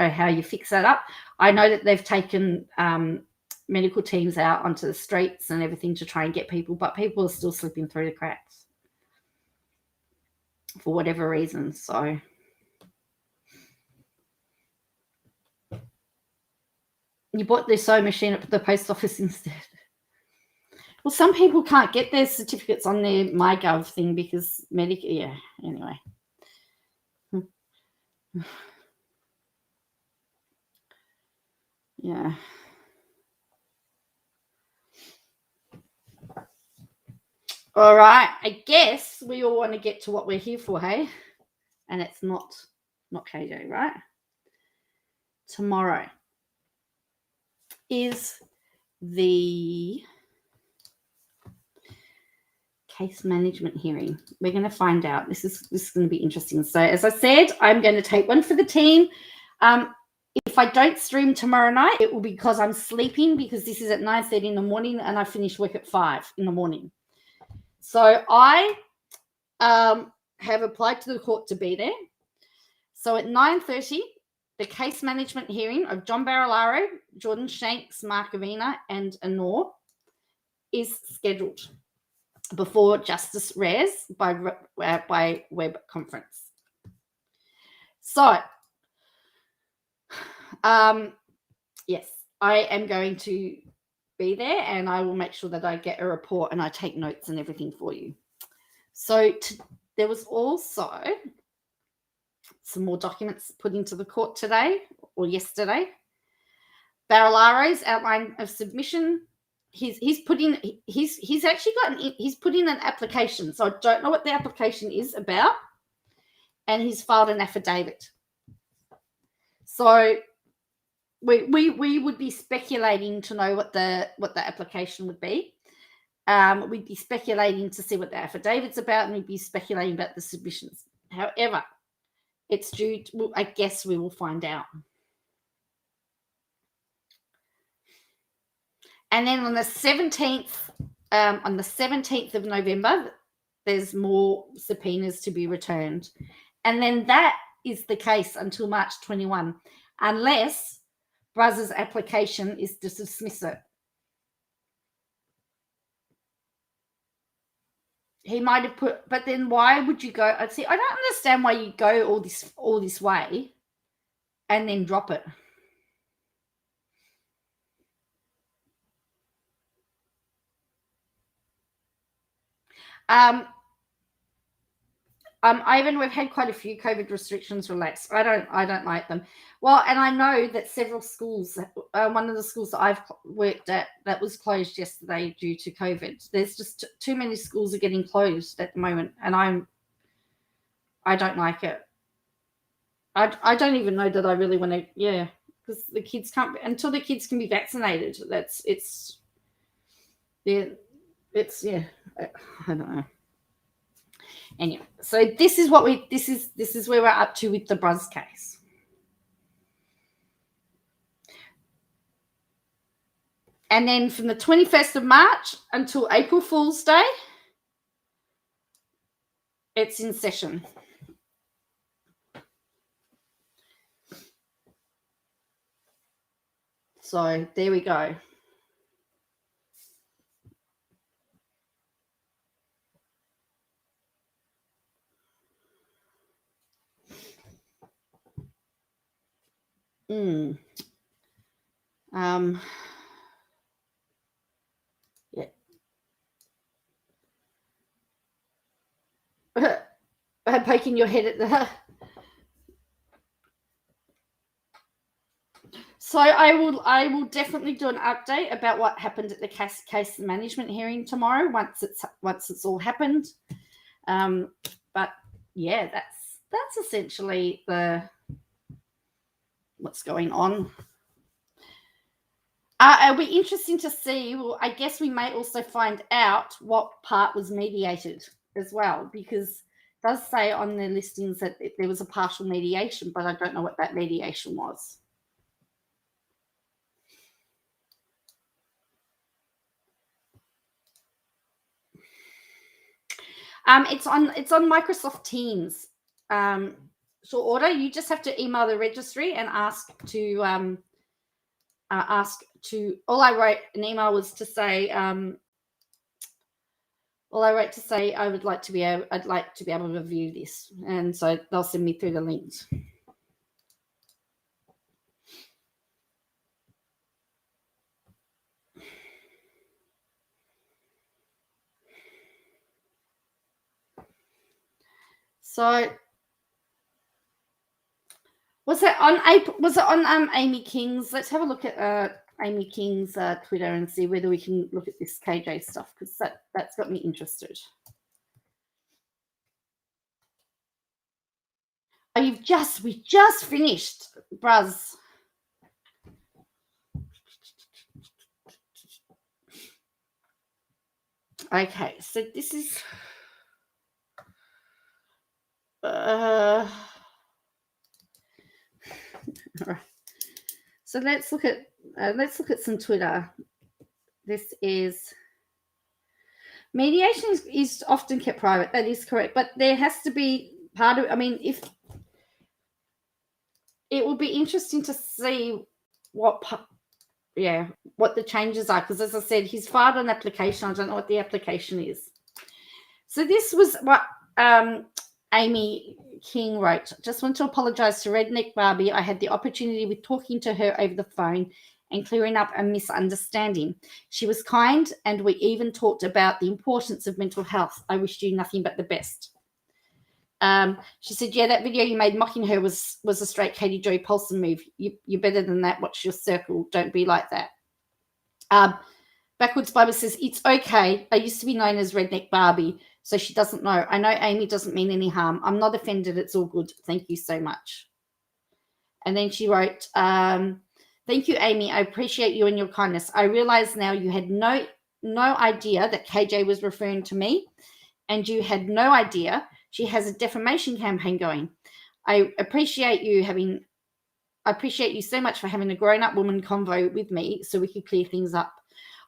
how you fix that up. I know that they've taken medical teams out onto the streets and everything to try and get people, but people are still slipping through the cracks for whatever reason. So you bought the sewing machine at the post office instead. Well, some people can't get their certificates on their MyGov thing because Medicare. Yeah, anyway. Yeah. All right. I guess we all want to get to what we're here for, hey? And it's not KJ, right? Tomorrow is the case management hearing. We're going to find out. This is going to be interesting. So, as I said, I'm going to take one for the team. If I don't stream tomorrow night, it will be because I'm sleeping, because this is at 9:30 in the morning and I finish work at 5 in the morning. So I have applied to the court to be there. So at 9:30, the case management hearing of John Barilaro, Jordan Shanks, Mark Avina, and Anor is scheduled before Justice Reyes by web conference. So, yes, I am going to be there, and I will make sure that I get a report and I take notes and everything for you. So there was also some more documents put into the court today or yesterday. Barilaro's outline of submission. He's put in an application. So I don't know what the application is about, and he's filed an affidavit. So we would be speculating to know what the application would be. We'd be speculating to see what the affidavit's about, and we'd be speculating about the submissions. However, it's due. I guess we will find out. And then on the 17th of November, there's more subpoenas to be returned. And then that is the case until March 21, unless Bruz's application is to dismiss it. He might have put, but then why would you go? I don't understand why you go all this way and then drop it. Ivan, we've had quite a few COVID restrictions relaxed. I don't like them. Well, and I know that several schools, one of the schools that I've worked at, that was closed yesterday due to COVID. There's just too many schools are getting closed at the moment, and I don't like it. I don't even know that I really want to, because the kids can't, until the kids can be vaccinated. I don't know. Anyway, so this is where we're up to with the Bruz case. And then from the 21st of March until April Fool's Day, it's in session. So there we go. Yeah. I'm poking your head at the. So I will definitely do an update about what happened at the case management hearing tomorrow once it's all happened. But yeah, that's essentially what's going on. It'll be interesting to see. Well, I guess we may also find out what part was mediated as well, because it does say on the listings that there was a partial mediation, but I don't know what that mediation was. It's on Microsoft Teams. So order, you just have to email the registry and ask to all I wrote an email was to say I'd like to be able to review this, and so they'll send me through the links. So was it on Amy King's? Let's have a look at Amy King's Twitter and see whether we can look at this KJ stuff, because that's got me interested. Oh, we just finished, Bruz. Okay, so this is all right. So let's look at some Twitter. This is mediation is often kept private. That is correct, but there has to be part of. I mean, if it will be interesting to see what the changes are, because as I said, he's filed an application. I don't know what the application is. So this was what Amy King wrote. Just want to apologize to Redneck Barbie. I had the opportunity with talking to her over the phone and clearing up a misunderstanding. She was kind, and we even talked about the importance of mental health. I wished you nothing but the best. She said, yeah, that video you made mocking her was a straight Katie Joy Paulson move. You're better than that. Watch your circle. Don't be like that. Backwards Bible says, it's okay. I used to be known as Redneck Barbie, so she doesn't know. I know Amy doesn't mean any harm. I'm not offended. It's all good. Thank you so much. And then she wrote, thank you, Amy. I appreciate you and your kindness. I realize now you had no idea that KJ was referring to me, and you had no idea she has a defamation campaign going. I appreciate you so much for having a grown-up woman convo with me so we could clear things up.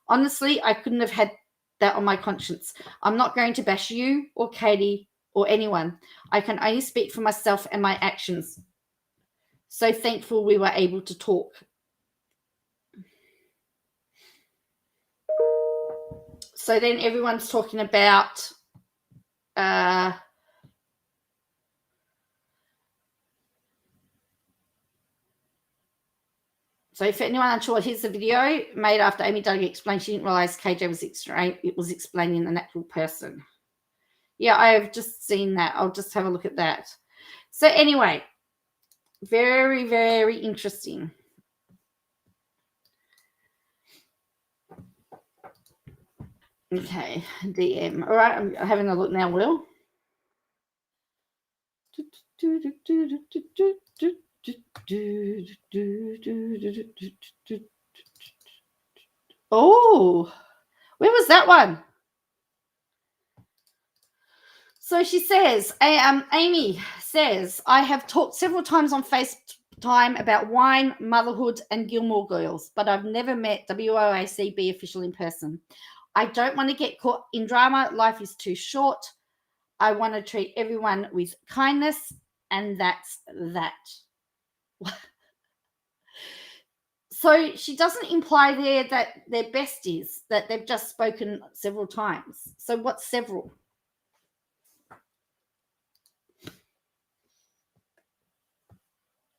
Honestly, I couldn't have had that on my conscience. I'm not going to bash you or Katie or anyone. I can only speak for myself and my actions. So thankful we were able to talk. So then everyone's talking about so for anyone unsure, here's the video made after Amy Duggan explained she didn't realize KJ was explaining the natural person. Yeah, I've just seen that. I'll just have a look at that. So anyway, very, very interesting. Okay, DM. All right, I'm having a look now, Will. Oh, where was that one? So she says, Amy says, I have talked several times on FaceTime about wine, motherhood, and Gilmore Girls, but I've never met WOACB official in person. I don't want to get caught in drama. Life is too short. I want to treat everyone with kindness, and that's that. So she doesn't imply there that they're besties, that they've just spoken several times. So what's several?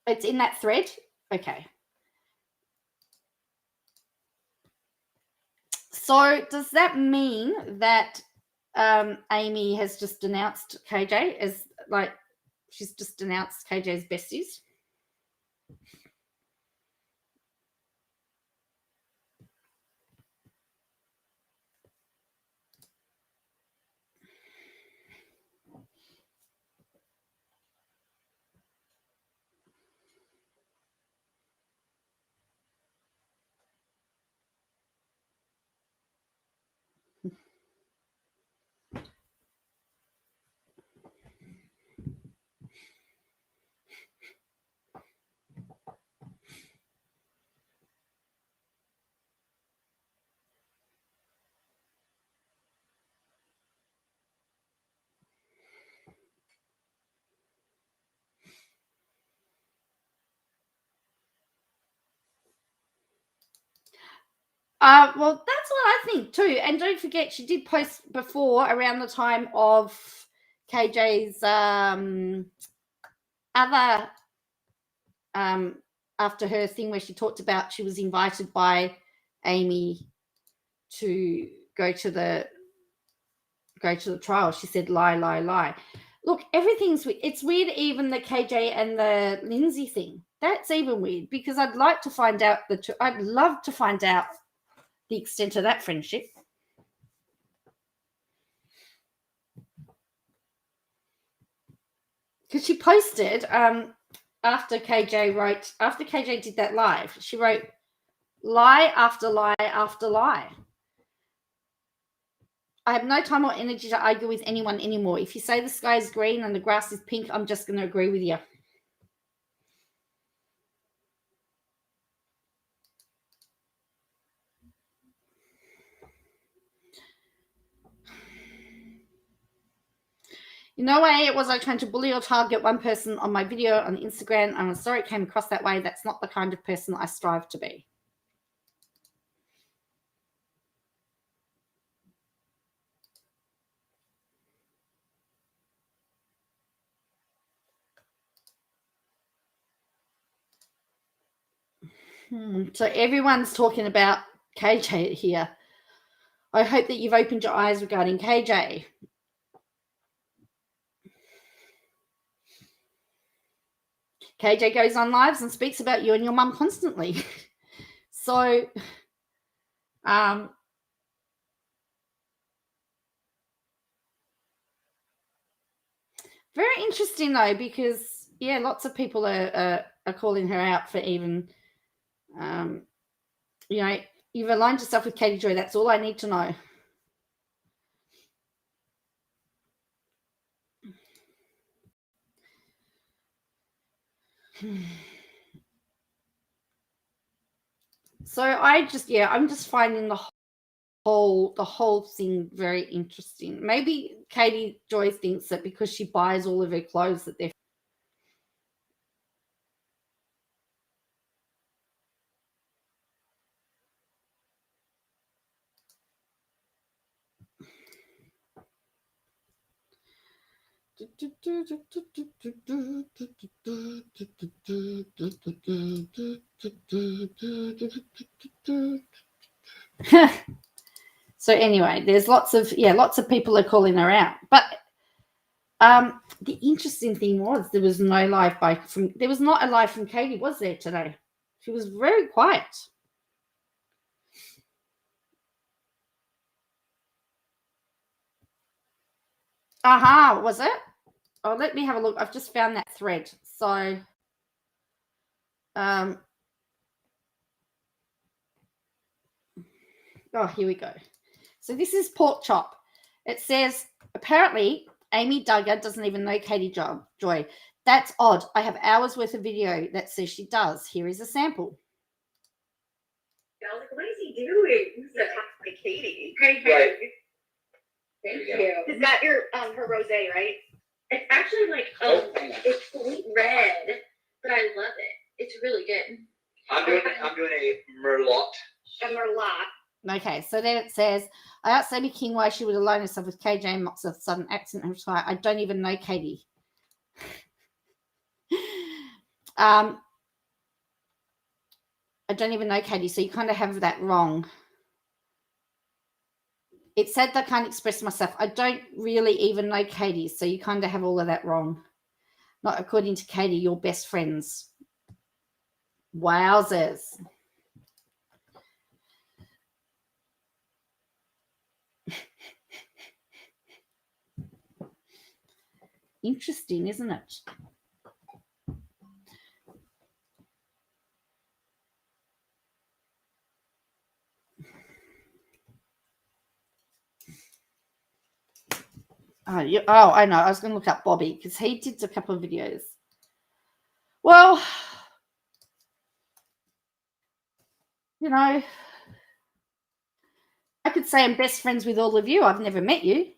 It's in that thread? Okay. So does that mean that Amy has just denounced KJ as, like, she's just denounced KJ's besties? Well, that's what I think too. And don't forget, she did post before around the time of KJ's other after her thing where she talked about she was invited by Amy to go to the trial. She said lie, lie, lie. Look, everything's weird. It's weird, even the KJ and the Lindsay thing. That's even weird because I'd like to find out I'd love to find out the extent of that friendship. Because she posted after KJ did that live, she wrote lie after lie after lie. I have no time or energy to argue with anyone anymore. If you say the sky is green and the grass is pink, I'm just going to agree with you. In no way was I trying to bully or target one person on my video on Instagram. I'm sorry it came across that way. That's not the kind of person I strive to be. So everyone's talking about KJ here. I hope that you've opened your eyes regarding KJ. KJ goes on lives and speaks about you and your mum constantly. So, very interesting though, because yeah, lots of people are calling her out for even, you've aligned yourself with Katie Joy. That's all I need to know. So I'm just finding the whole thing very interesting. Maybe Katie Joy thinks that because she buys all of her clothes that they're So anyway, there's lots of people are calling her out. But the interesting thing was there was no live there was not a live from Katie, was there today? She was very quiet. Was it? Oh, let me have a look. I've just found that thread. So here we go. So this is Pork Chop. It says, apparently, Amy Duggar doesn't even know Katie Joy. That's odd. I have hours worth of video that says she does. Here is a sample. I was like, what is he doing? So talk to Katie. Hey. Thank you. It's got your her rosé, right? It's actually like it's sweet red, but I love it. It's really good. I'm doing a merlot. A merlot. Okay, so then it says, I asked Amy King why she would align herself with KJ and mocks a sudden accent and reply, I don't even know Katie. I don't even know Katie, so you kind of have that wrong. It said that I can't express myself. I don't really even know Katie, so you kind of have all of that wrong. Not according to Katie, your best friends. Wowzers. Interesting, isn't it? I know. I was going to look up Bobby because he did a couple of videos. Well, I could say I'm best friends with all of you. I've never met you.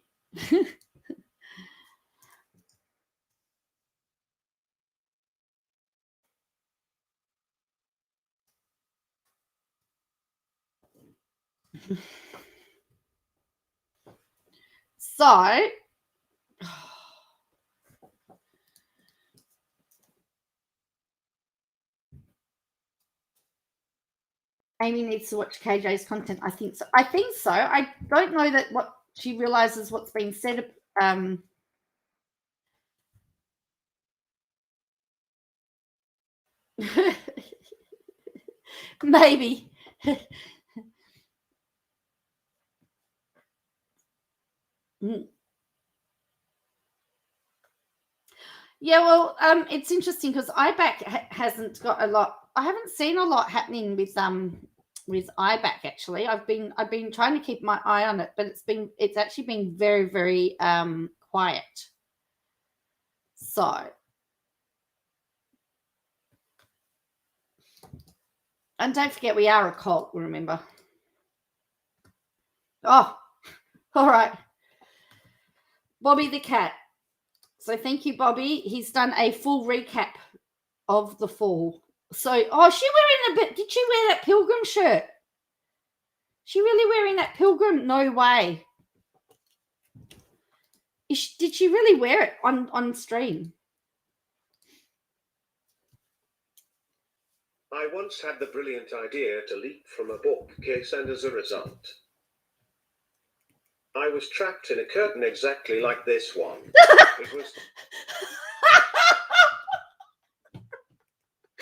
So, Amy needs to watch KJ's content. I think so. I don't know that what she realizes what's been said. Maybe. Yeah, well, it's interesting because IBAC hasn't got a lot. I haven't seen a lot happening with IBAC actually. I've been trying to keep my eye on it, but it's actually been very, very quiet. So, and don't forget we are a cult, remember. Oh, all right. Bobby the cat. So thank you, Bobby. He's done a full recap of the fall. So, oh, she wearing a bit. Did she wear that pilgrim shirt? She really wearing that pilgrim? No way. Did she really wear it on stream? I once had the brilliant idea to leap from a bookcase, and as a result, I was trapped in a curtain exactly like this one. It was...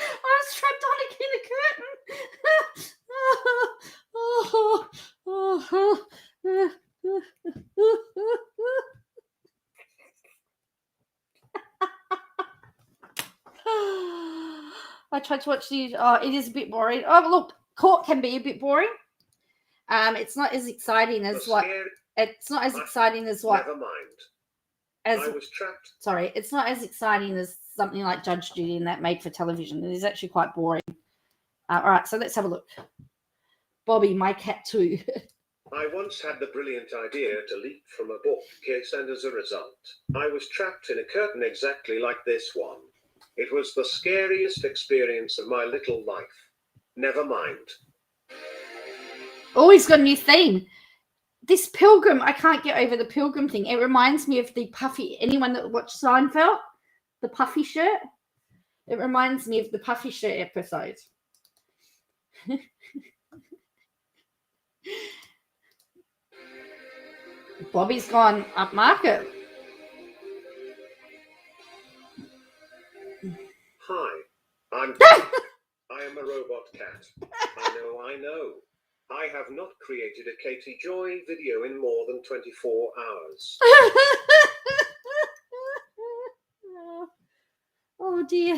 I was trapped in a curtain. I tried to watch the. Oh, it is a bit boring. Oh, look, court can be a bit boring. It's not as exciting as what. It's not as exciting as what. Never mind. I was trapped. Sorry, it's not as exciting as something like Judge Judy and that made for television. It is actually quite boring. All right, so let's have a look. Bobby, my cat too. I once had the brilliant idea to leap from a bookcase, and as a result, I was trapped in a curtain exactly like this one. It was the scariest experience of my little life. Never mind. Oh, he's got a new theme. This pilgrim, I can't get over the pilgrim thing. It reminds me of the puffy, anyone that watched Seinfeld, the puffy shirt. It reminds me of the puffy shirt episode. Bobby's gone up market. Hi, I am a robot cat. I know. I have not created a Katie Joy video in more than 24 hours. Oh dear.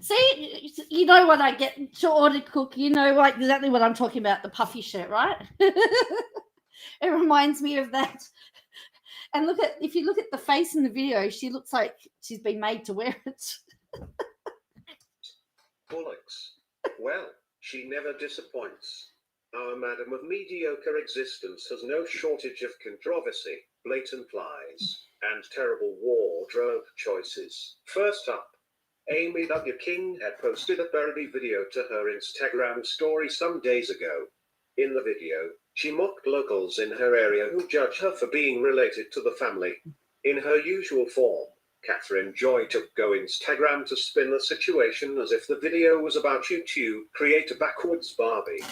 See, you know what I get to order cook. You know exactly what I'm talking about, the puffy shirt, right? It reminds me of that. And if you look at the face in the video, she looks like she's been made to wear it. Bollocks. Well, she never disappoints. Our madam of mediocre existence has no shortage of controversy, blatant lies, and terrible wardrobe choices. First up, Amy W. King had posted a parody video to her Instagram story some days ago. In the video, she mocked locals in her area who judge her for being related to the family. In her usual form, Catherine Joy took go Instagram to spin the situation as if the video was about you create a backwards Barbie.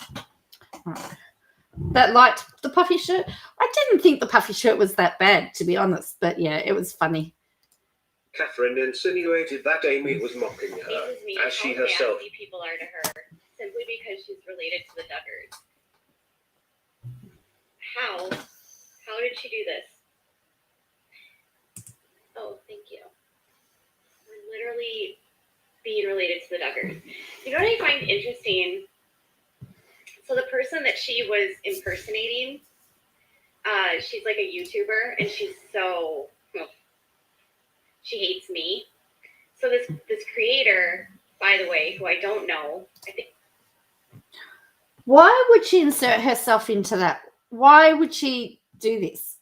That liked the puffy shirt. I didn't think the puffy shirt was that bad, to be honest, but yeah, it was funny. Catherine insinuated that Amy was mocking her, as she herself. People are to her simply because she's related to the Duggars. How did she do this? Oh, thank you. We're literally being related to the Duggars. You know what I find interesting? So the person that she was impersonating, she's like a YouTuber, and she hates me. So this creator, by the way, who I don't know, I think. Why would she insert herself into that? Why would she do this?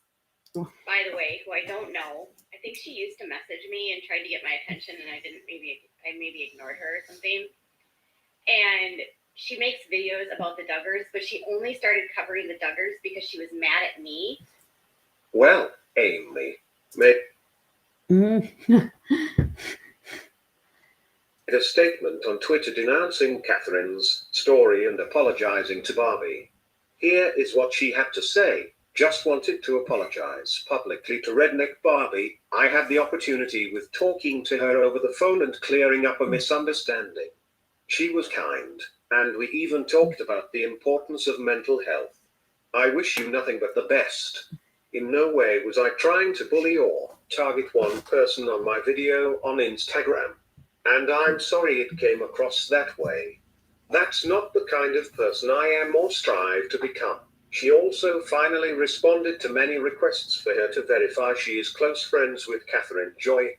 By the way, who I don't know, I think she used to message me and tried to get my attention, and I maybe ignored her or something. And she makes videos about the Duggars, but she only started covering the Duggars because she was mad at me. Well, Amy made a statement on Twitter denouncing Catherine's story and apologizing to Barbie. Here is what she had to say. Just wanted to apologize publicly to Redneck Barbie. I had the opportunity with talking to her over the phone and clearing up a misunderstanding. She was kind, and we even talked about the importance of mental health. I wish you nothing but the best. In no way was I trying to bully or target one person on my video on Instagram. And I'm sorry it came across that way. That's not the kind of person I am or strive to become. She also finally responded to many requests for her to verify she is close friends with Catherine Joy.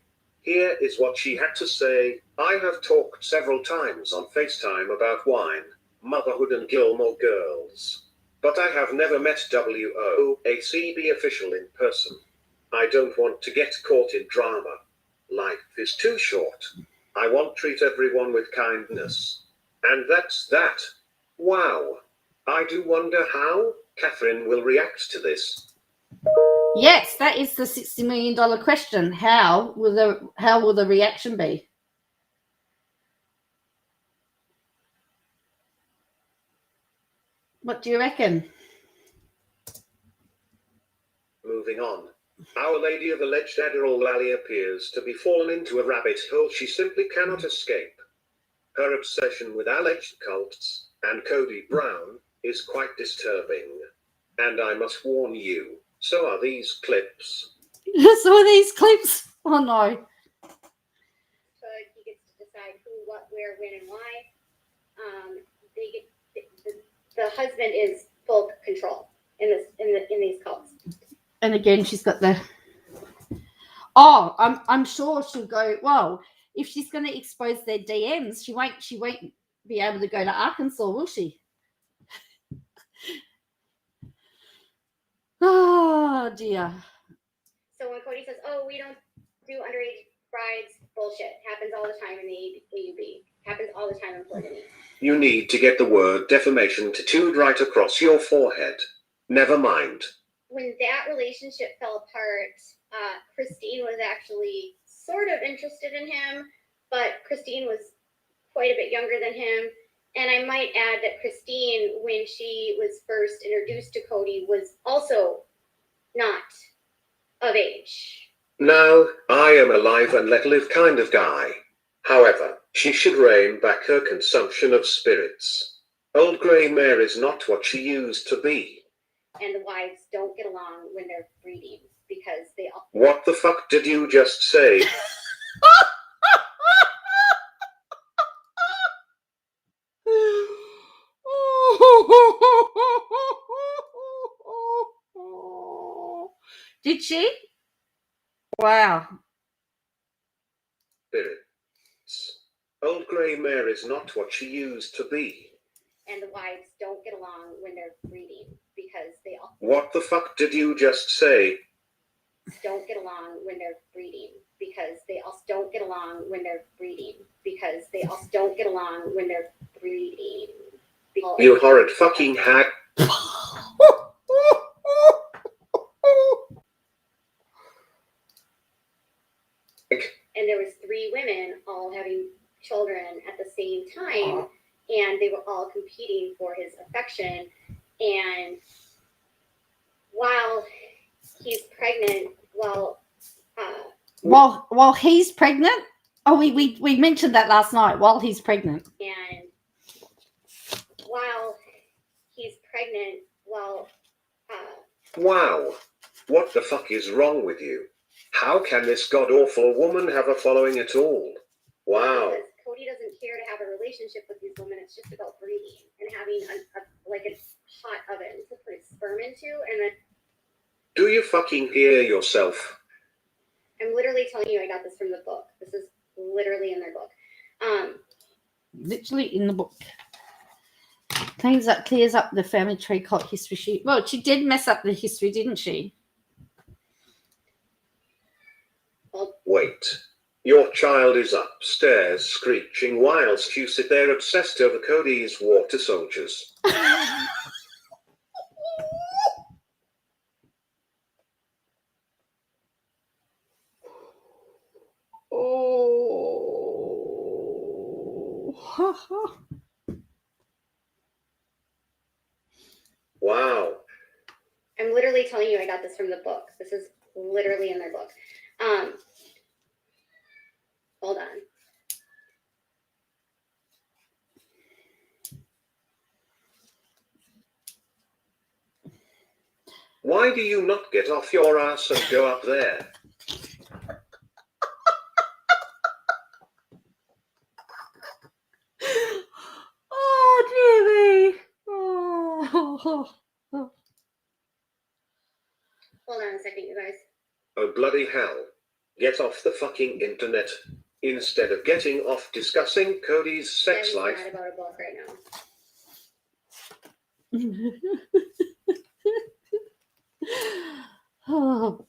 Here is what she had to say. I have talked several times on FaceTime about wine, motherhood and Gilmore Girls. But I have never met WOACB official in person. I don't want to get caught in drama. Life is too short. I want to treat everyone with kindness. And that's that. Wow. I do wonder how Catherine will react to this. Yes, that is the $60 million question. How will the reaction be? What do you reckon? Moving on. Our Lady of Alleged Adderall Lally appears to be fallen into a rabbit hole she simply cannot escape. Her obsession with alleged cults and Cody Brown is quite disturbing. And I must warn you, so are these clips. So are these clips? Oh no. So he gets to decide who, what, where, when, and why. The husband is full control in these cults. And again, she's got the. Oh, I'm sure she'll go. Well, if she's going to expose their DMs, she won't be able to go to Arkansas, will she? Oh dear. So when Cody says, "Oh, we don't do underage brides," bullshit. Happens all the time in the AUB. Happens all the time in polygamy. You need to get the word defamation tattooed right across your forehead. Never mind. When that relationship fell apart, Christine was actually sort of interested in him, but Christine was quite a bit younger than him. And I might add that Christine, when she was first introduced to Cody, was also not of age. Now, I am a live and let live kind of guy. However, she should rein back her consumption of spirits. Old grey mare is not what she used to be. And the wives don't get along when they're breeding because they all. What the fuck did you just say? Did she? Wow. Spirits. Old grey mare is not what she used to be. And the wives don't get along when they're breeding because they all. What the fuck did you just say? Don't get along when they're breeding because they also don't get along when they're breeding because they also don't get along when they're breeding. You horrid fucking hack. And there was 3 women all having children at the same time, and they were all competing for his affection. And while he's pregnant, while he's pregnant. Oh, we mentioned that last night. While he's pregnant. And while he's pregnant, Wow. What the fuck is wrong with you? How can this god-awful woman have a following at all? Wow. because Cody doesn't care to have a relationship with these women. It's just about breeding and having a hot oven to put his sperm into. And then Do you fucking hear yourself? I'm literally telling you, I got this from the book. This is literally in their book. Literally in the book. Clears up the family tree cult history. She did mess up the history, didn't she? Wait. Your child is upstairs screeching whilst you sit there obsessed over Cody's water soldiers. Oh. Wow. I'm literally telling you, I got this from the book. This is literally in their book. Hold on. Why do you not get off your ass and go up there? Oh, dear me. Oh. Hold on a second, you guys. Oh bloody hell. Get off the fucking internet. Instead of getting off discussing Cody's sex Debbie's life. mad about a book right now. Oh.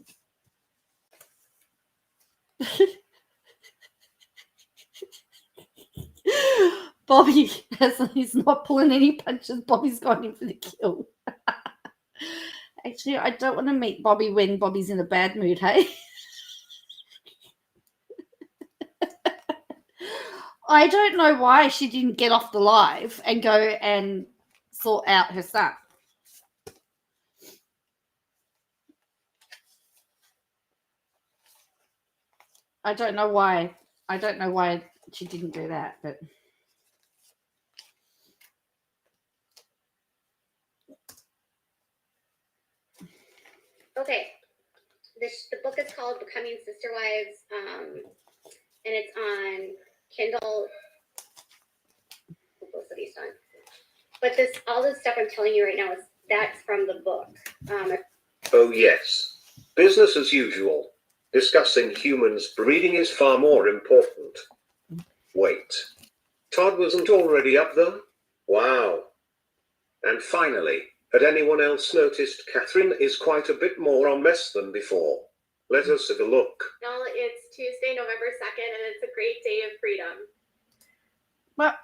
Bobby he's not pulling any punches. Bobby's gone in for the kill. Actually, I don't want to meet Bobby when Bobby's in a bad mood, hey? I don't know why she didn't get off the live and go and sort out her son. I don't know why. I don't know why she didn't do that, but Okay. The book is called Becoming Sister Wives, and it's on Kindle. Most of these done. But all this stuff I'm telling you right now that's from the book. Oh yes. Business as usual. Discussing humans breeding is far more important. Wait. Todd wasn't already up there? Wow. And finally, had anyone else noticed Catherine is quite a bit more on mess than before? Let us have a look. No, it's Tuesday, November 2nd, and it's a great day of freedom. but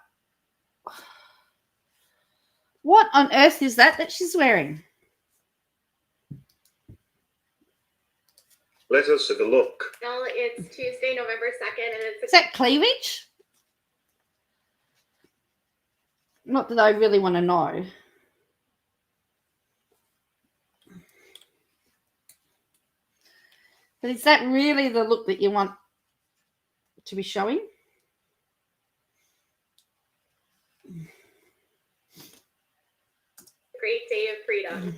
what on earth is that she's wearing? Let us have a look. No, it's Tuesday, November 2nd, and it's Is that cleavage? Not that I really want to know. But is that really the look that you want to be showing? great day of freedom.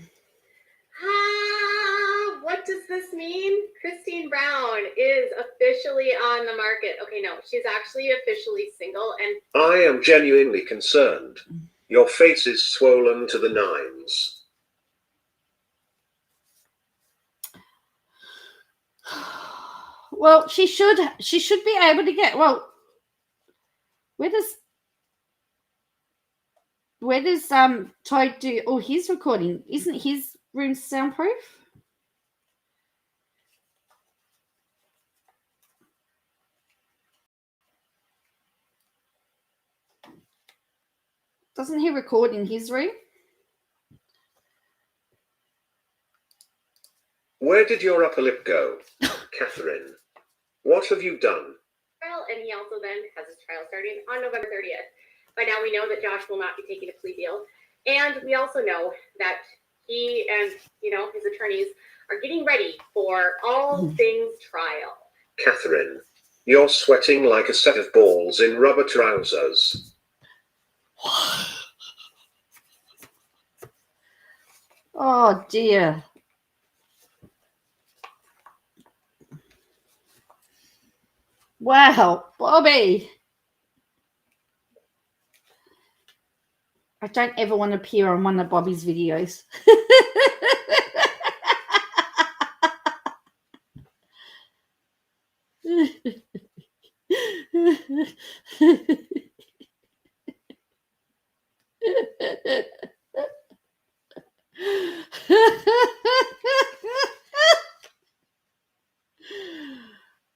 What does this mean? Christine Brown is officially on the market. Okay, no, she's actually officially single. And I am genuinely concerned. Your face is swollen to the nines. Well, she should be able to get. Well, where does Todd do all his recording? Isn't his room soundproof? Doesn't he record in his room? Where did your upper lip go, Catherine? What have you done? and he also then has his trial starting on November 30th. By now, we know that Josh will not be taking a plea deal, and we also know that he and his attorneys are getting ready for all things trial. Catherine, you're sweating like a set of balls in rubber trousers. Oh dear. Wow, Bobby. I don't ever want to appear on one of Bobby's videos.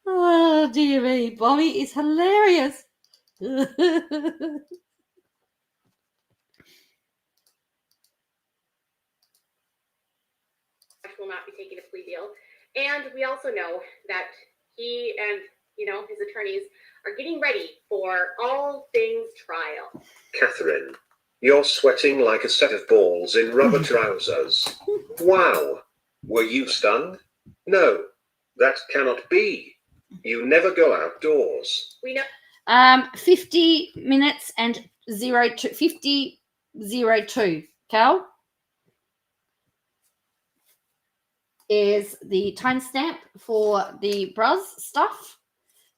Oh dear me, Bobby is hilarious. Josh will not be taking a plea deal, and we also know that he and his attorneys are getting ready for all things trial. Catherine, you're sweating like a set of balls in rubber trousers. Wow. Were you stunned? No, that cannot be. You never go outdoors. We know 50 minutes and 50:02. Cal? is the timestamp for the Bruz stuff.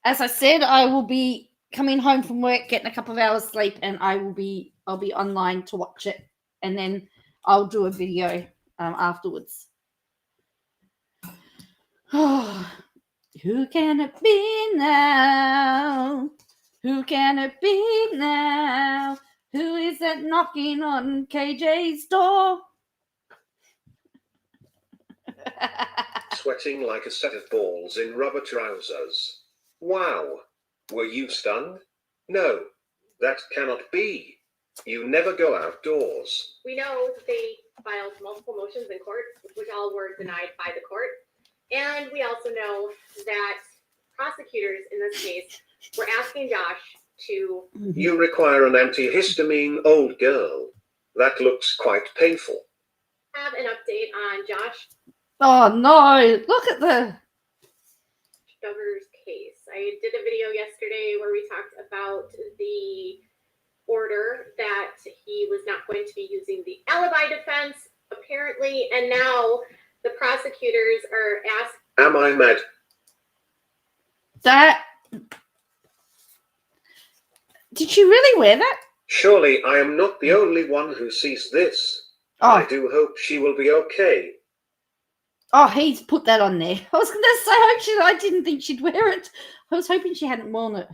As I said, I will be coming home from work, getting a couple of hours sleep, and I'll be online to watch it, and then I'll do a video afterwards. Who can it be now? Who can it be now? Who is that knocking on KJ's door? Sweating like a set of balls in rubber trousers. Wow. Were you stunned? No. That cannot be. You never go outdoors. We know that they filed multiple motions in court, which all were denied by the court. And we also know that prosecutors in this case were asking Josh to... You require an antihistamine, old girl. That looks quite painful. Have an update on Josh Oh no, look at the Stover's case. I did a video yesterday where we talked about the order that he was not going to be using the alibi defense, apparently, and now the prosecutors are asking... Am I mad? that. Did she really wear that? Surely I am not the only one who sees this. I do hope she will be okay. Oh, he's put that on there. I was going to say, I didn't think she'd wear it. I was hoping she hadn't worn it.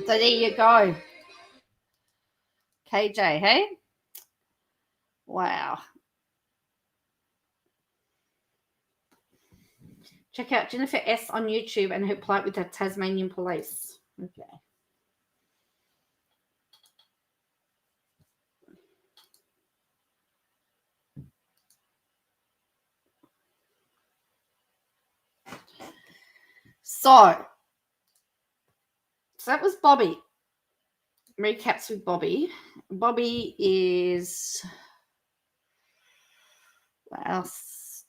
So there you go. KJ, hey? Wow. Check out Jennifer S. on YouTube and her plight with the Tasmanian police. Okay. So that was Bobby. Recaps with Bobby. Bobby is... What else?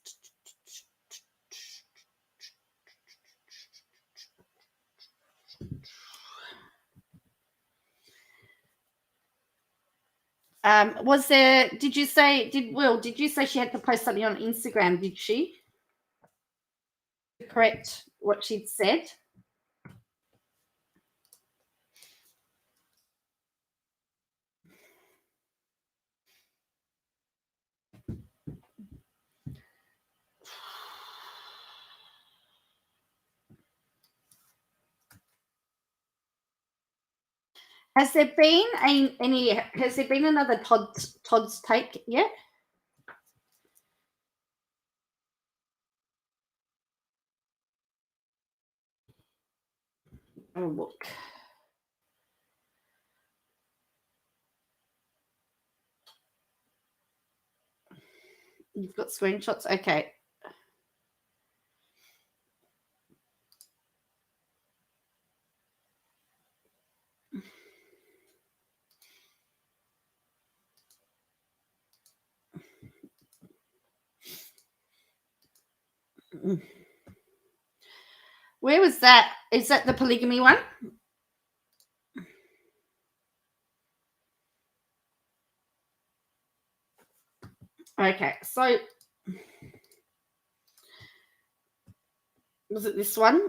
Was there... Did you say she had to post something on Instagram? Did she? Correct what she'd said. Has there been another Todd's take yet? Oh, look. You've got screenshots? Okay. Where was that? Is that the polygamy one? Okay, so was it this one?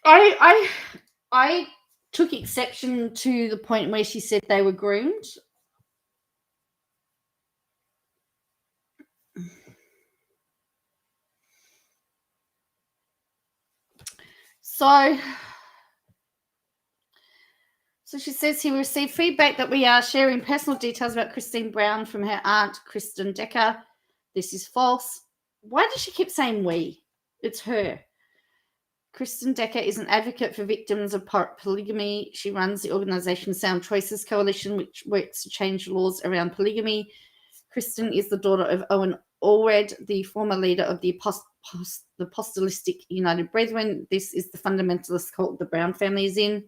I took exception to the point where she said they were groomed. So she says he received feedback that we are sharing personal details about Christine Brown from her aunt, Kristen Decker. This is false. Why does she keep saying we? It's her. Kristen Decker is an advocate for victims of polygamy. She runs the organization Sound Choices Coalition, which works to change laws around polygamy. Kristen is the daughter of Owen Allred, the former leader of the Apostolic United Brethren. This is the fundamentalist cult the Brown family is in.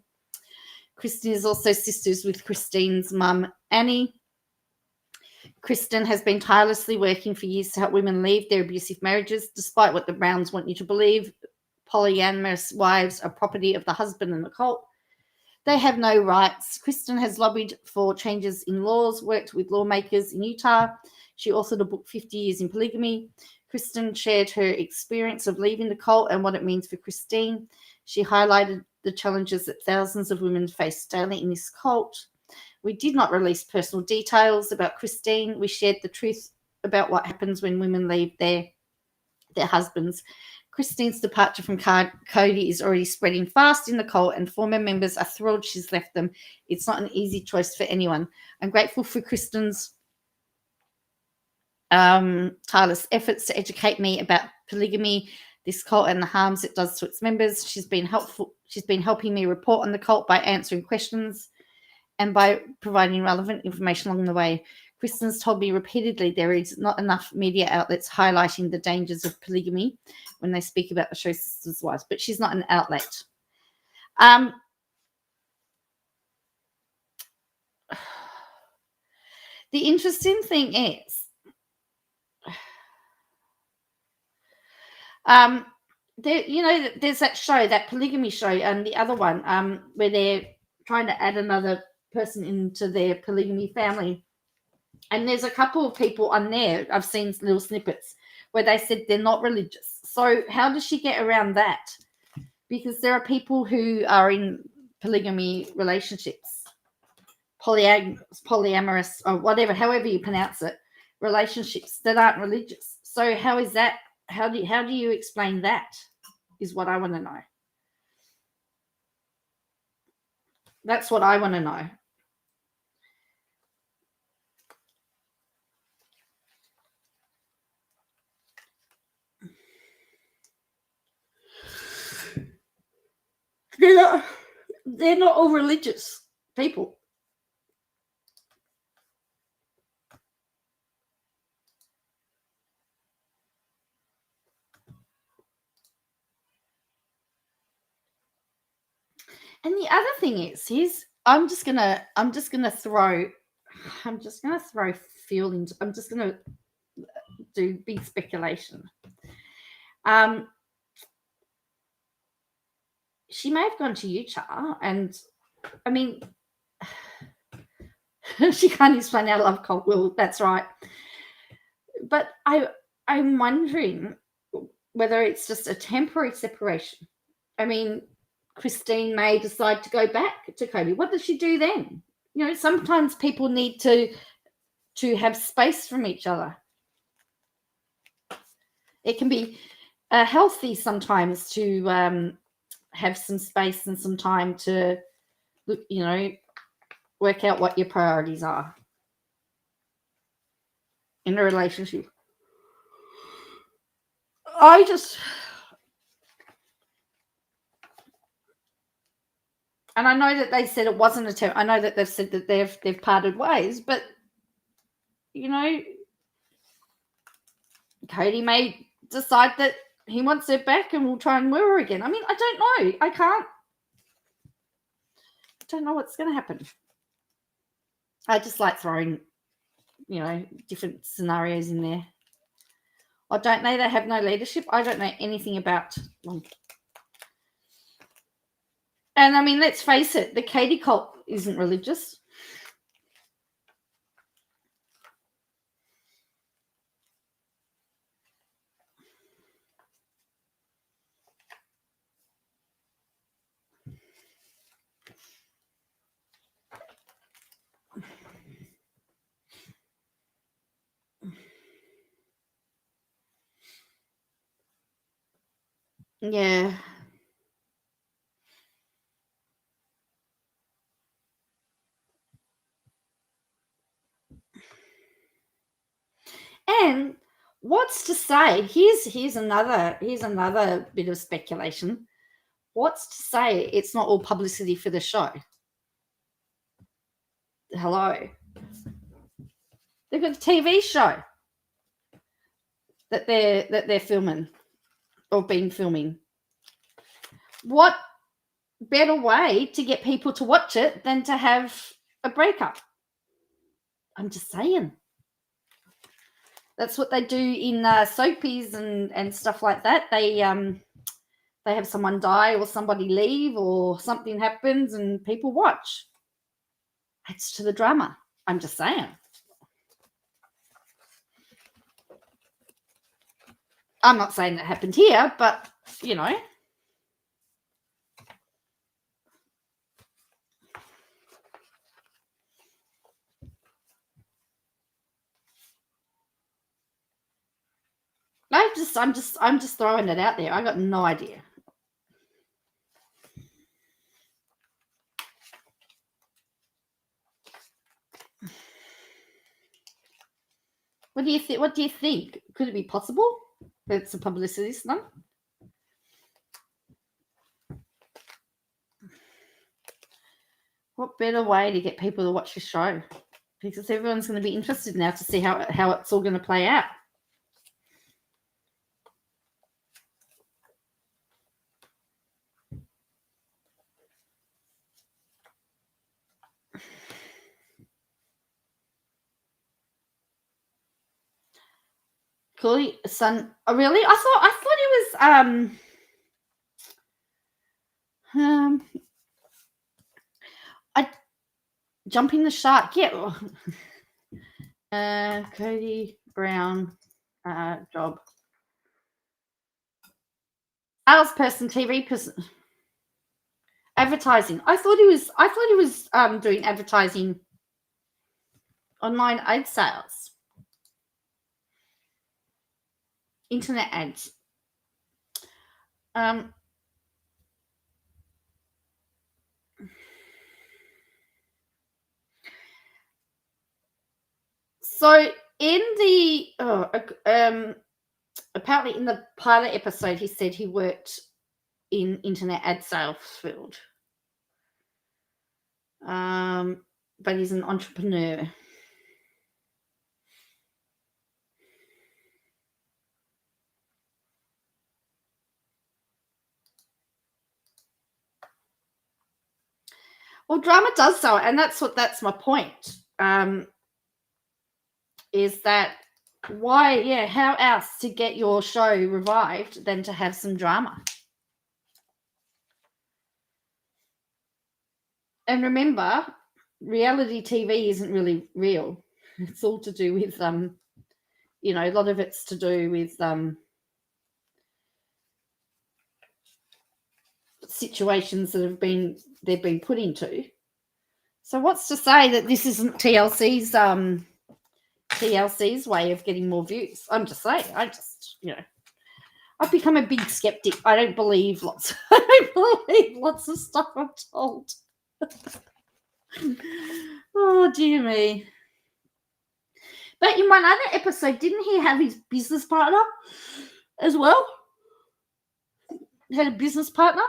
Kristen is also sisters with Christine's mum, Annie. Kristen has been tirelessly working for years to help women leave their abusive marriages, despite what the Browns want you to believe. polyamorous wives are property of the husband and the cult. They have no rights. Kristen has lobbied for changes in laws, worked with lawmakers in Utah. She authored a book, 50 Years in Polygamy. Kristen shared her experience of leaving the cult and what it means for Christine. She highlighted the challenges that thousands of women face daily in this cult. We did not release personal details about Christine. We shared the truth about what happens when women leave their husbands. Christine's departure from Cody is already spreading fast in the cult, and former members are thrilled she's left them. It's not an easy choice for anyone. I'm grateful for Kristen's tireless efforts to educate me about polygamy, this cult, and the harms it does to its members. She's been helpful. She's been helping me report on the cult by answering questions and by providing relevant information along the way. Kristen's told me repeatedly there is not enough media outlets highlighting the dangers of polygamy when they speak about the show Sisters Wives, but she's not an outlet. The interesting thing is, there's that show, that polygamy show, and the other one, where they're trying to add another person into their polygamy family. And there's a couple of people on there, I've seen little snippets, where they said they're not religious. So how does she get around that? Because there are people who are in polygamy relationships, polyamorous, or whatever, however you pronounce it, relationships that aren't religious. So how is that? How do you explain that? Is what I want to know. That's what I want to know. They're not all religious people. And the other thing is I'm just gonna throw feelings. I'm just gonna do big speculation. She may have gone to Utah, and I mean, she can't explain our love cult. Well, that's right. But I'm wondering whether it's just a temporary separation. I mean, Christine may decide to go back to Cody. What does she do then? You know, sometimes people need to have space from each other. It can be healthy sometimes to have some space and some time to, you know, work out what your priorities are in a relationship. And I know that they said it wasn't a term. I know that they've said that they've parted ways, but you know, Cody may decide that he wants her back and will try and woo her again. I mean, I don't know. I don't know what's going to happen. I just like throwing, you know, different scenarios in there. I don't know. They have no leadership. I don't know anything about them. And I mean, let's face it, the Katie cult isn't religious. Yeah. And what's to say? Here's another bit of speculation. What's to say it's not all publicity for the show? Hello. They've got a TV show that they're filming or been filming. What better way to get people to watch it than to have a breakup? I'm just saying. That's what they do in soapies and stuff like that. They they have someone die or somebody leave or something happens and people watch. Adds to the drama. I'm just saying. I'm not saying that happened here, but, you know. I'm just throwing it out there. I got no idea. What do you think? What do you think? Could it be possible that it's a publicity stunt? What better way to get people to watch the show? Because everyone's going to be interested now to see how it's all going to play out. Cool, son. Oh, really? I thought it was I jumping the shark. Yeah. Cody Brown job. Salesperson, TV person, advertising. I thought he was doing advertising, online ad sales, internet ads. So in the apparently in the pilot episode, he said he worked in internet ad sales field, but he's an entrepreneur. Well, drama does sell, and that's my point. Is that why? Yeah, how else to get your show revived than to have some drama? And remember, reality TV isn't really real. It's all to do with you know, a lot of it's to do with situations that they've been put into. So what's to say that this isn't TLC's way of getting more views? I'm just saying. I've become a big skeptic. I don't believe lots of stuff I'm told. Oh dear me. But in one other episode, didn't he have his business partner as well? Had a business partner?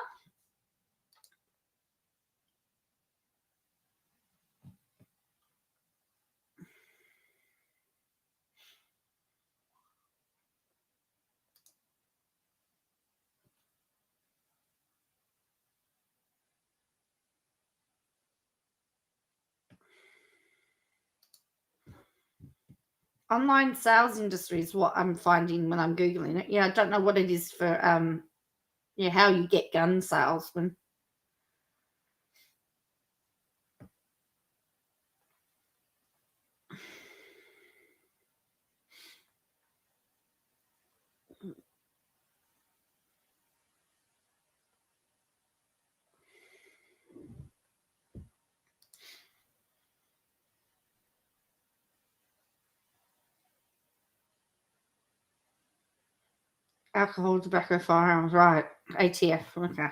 Online sales industry is what I'm finding when I'm Googling it. Yeah, I don't know what it is for, how you get gun salesmen. Alcohol, tobacco, firearms, right. ATF, okay.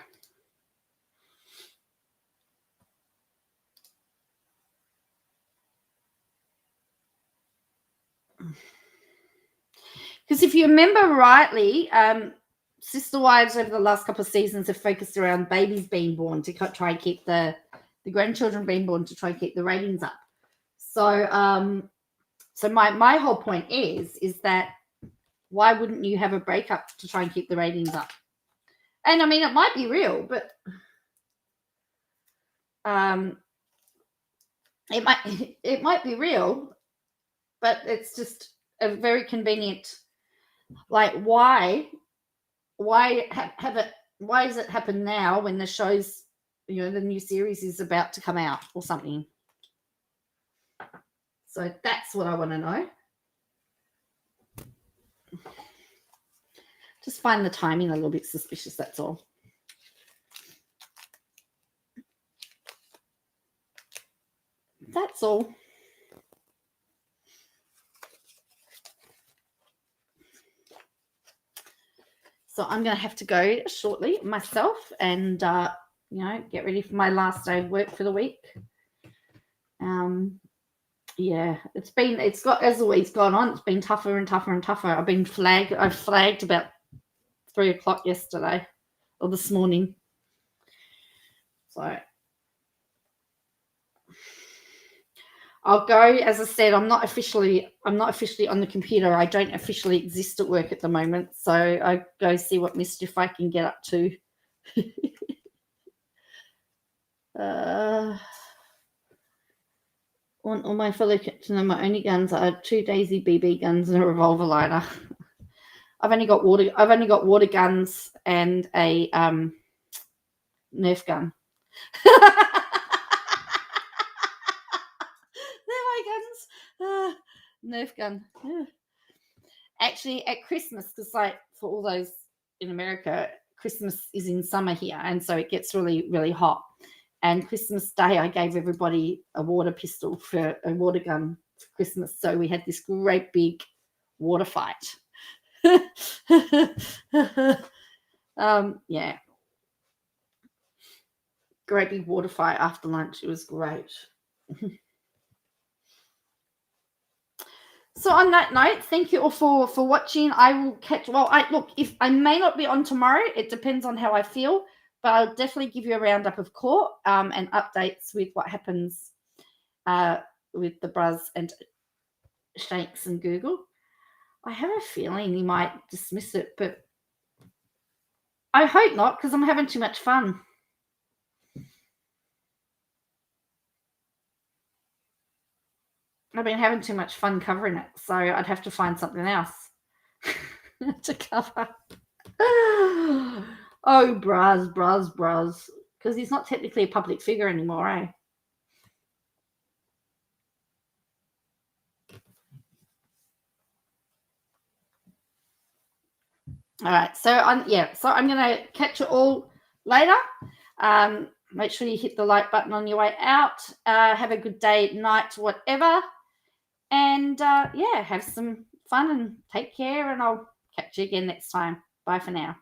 Because if you remember rightly, Sister Wives over the last couple of seasons have focused around babies being born to try and keep the grandchildren being born to try and keep the ratings up. So, so my whole point is that why wouldn't you have a breakup to try and keep the ratings up? And I mean, it might be real, but it might be real, but it's just a very convenient. Like, why have it why does it happen now when the show's, the new series is about to come out or something? So that's what I want to know. Just find the timing a little bit suspicious, that's all. That's all. So I'm going to have to go shortly myself and, get ready for my last day of work for the week. Yeah, as always gone on. It's been tougher and tougher and tougher. I flagged about 3 o'clock yesterday or this morning. So I'll go. As I said, I'm not officially on the computer. I don't officially exist at work at the moment. So I go see what mischief I can get up to. Want all my fellow to know my only guns are 2 Daisy BB guns and a revolver lighter. I've only got water guns and a Nerf gun. They're my guns. Nerf gun. Actually, at Christmas, because for all those in America, Christmas is in summer here, and so it gets really, really hot. And Christmas Day, I gave everybody a water pistol for a water gun for Christmas. So we had this great big water fight. Yeah. Great big water fight after lunch. It was great. So on that note, thank you all for watching. I will catch. Well, if I may not be on tomorrow, it depends on how I feel. But I'll definitely give you a roundup of court and updates with what happens with the Bruz and Shanks and Google. I have a feeling he might dismiss it, but I hope not, because I'm having too much fun. I've been having too much fun covering it, so I'd have to find something else to cover. Oh, Bruz, because he's not technically a public figure anymore, eh? All right, so I'm going to catch you all later. Make sure you hit the like button on your way out. Have a good day, night, whatever. And, have some fun and take care, and I'll catch you again next time. Bye for now.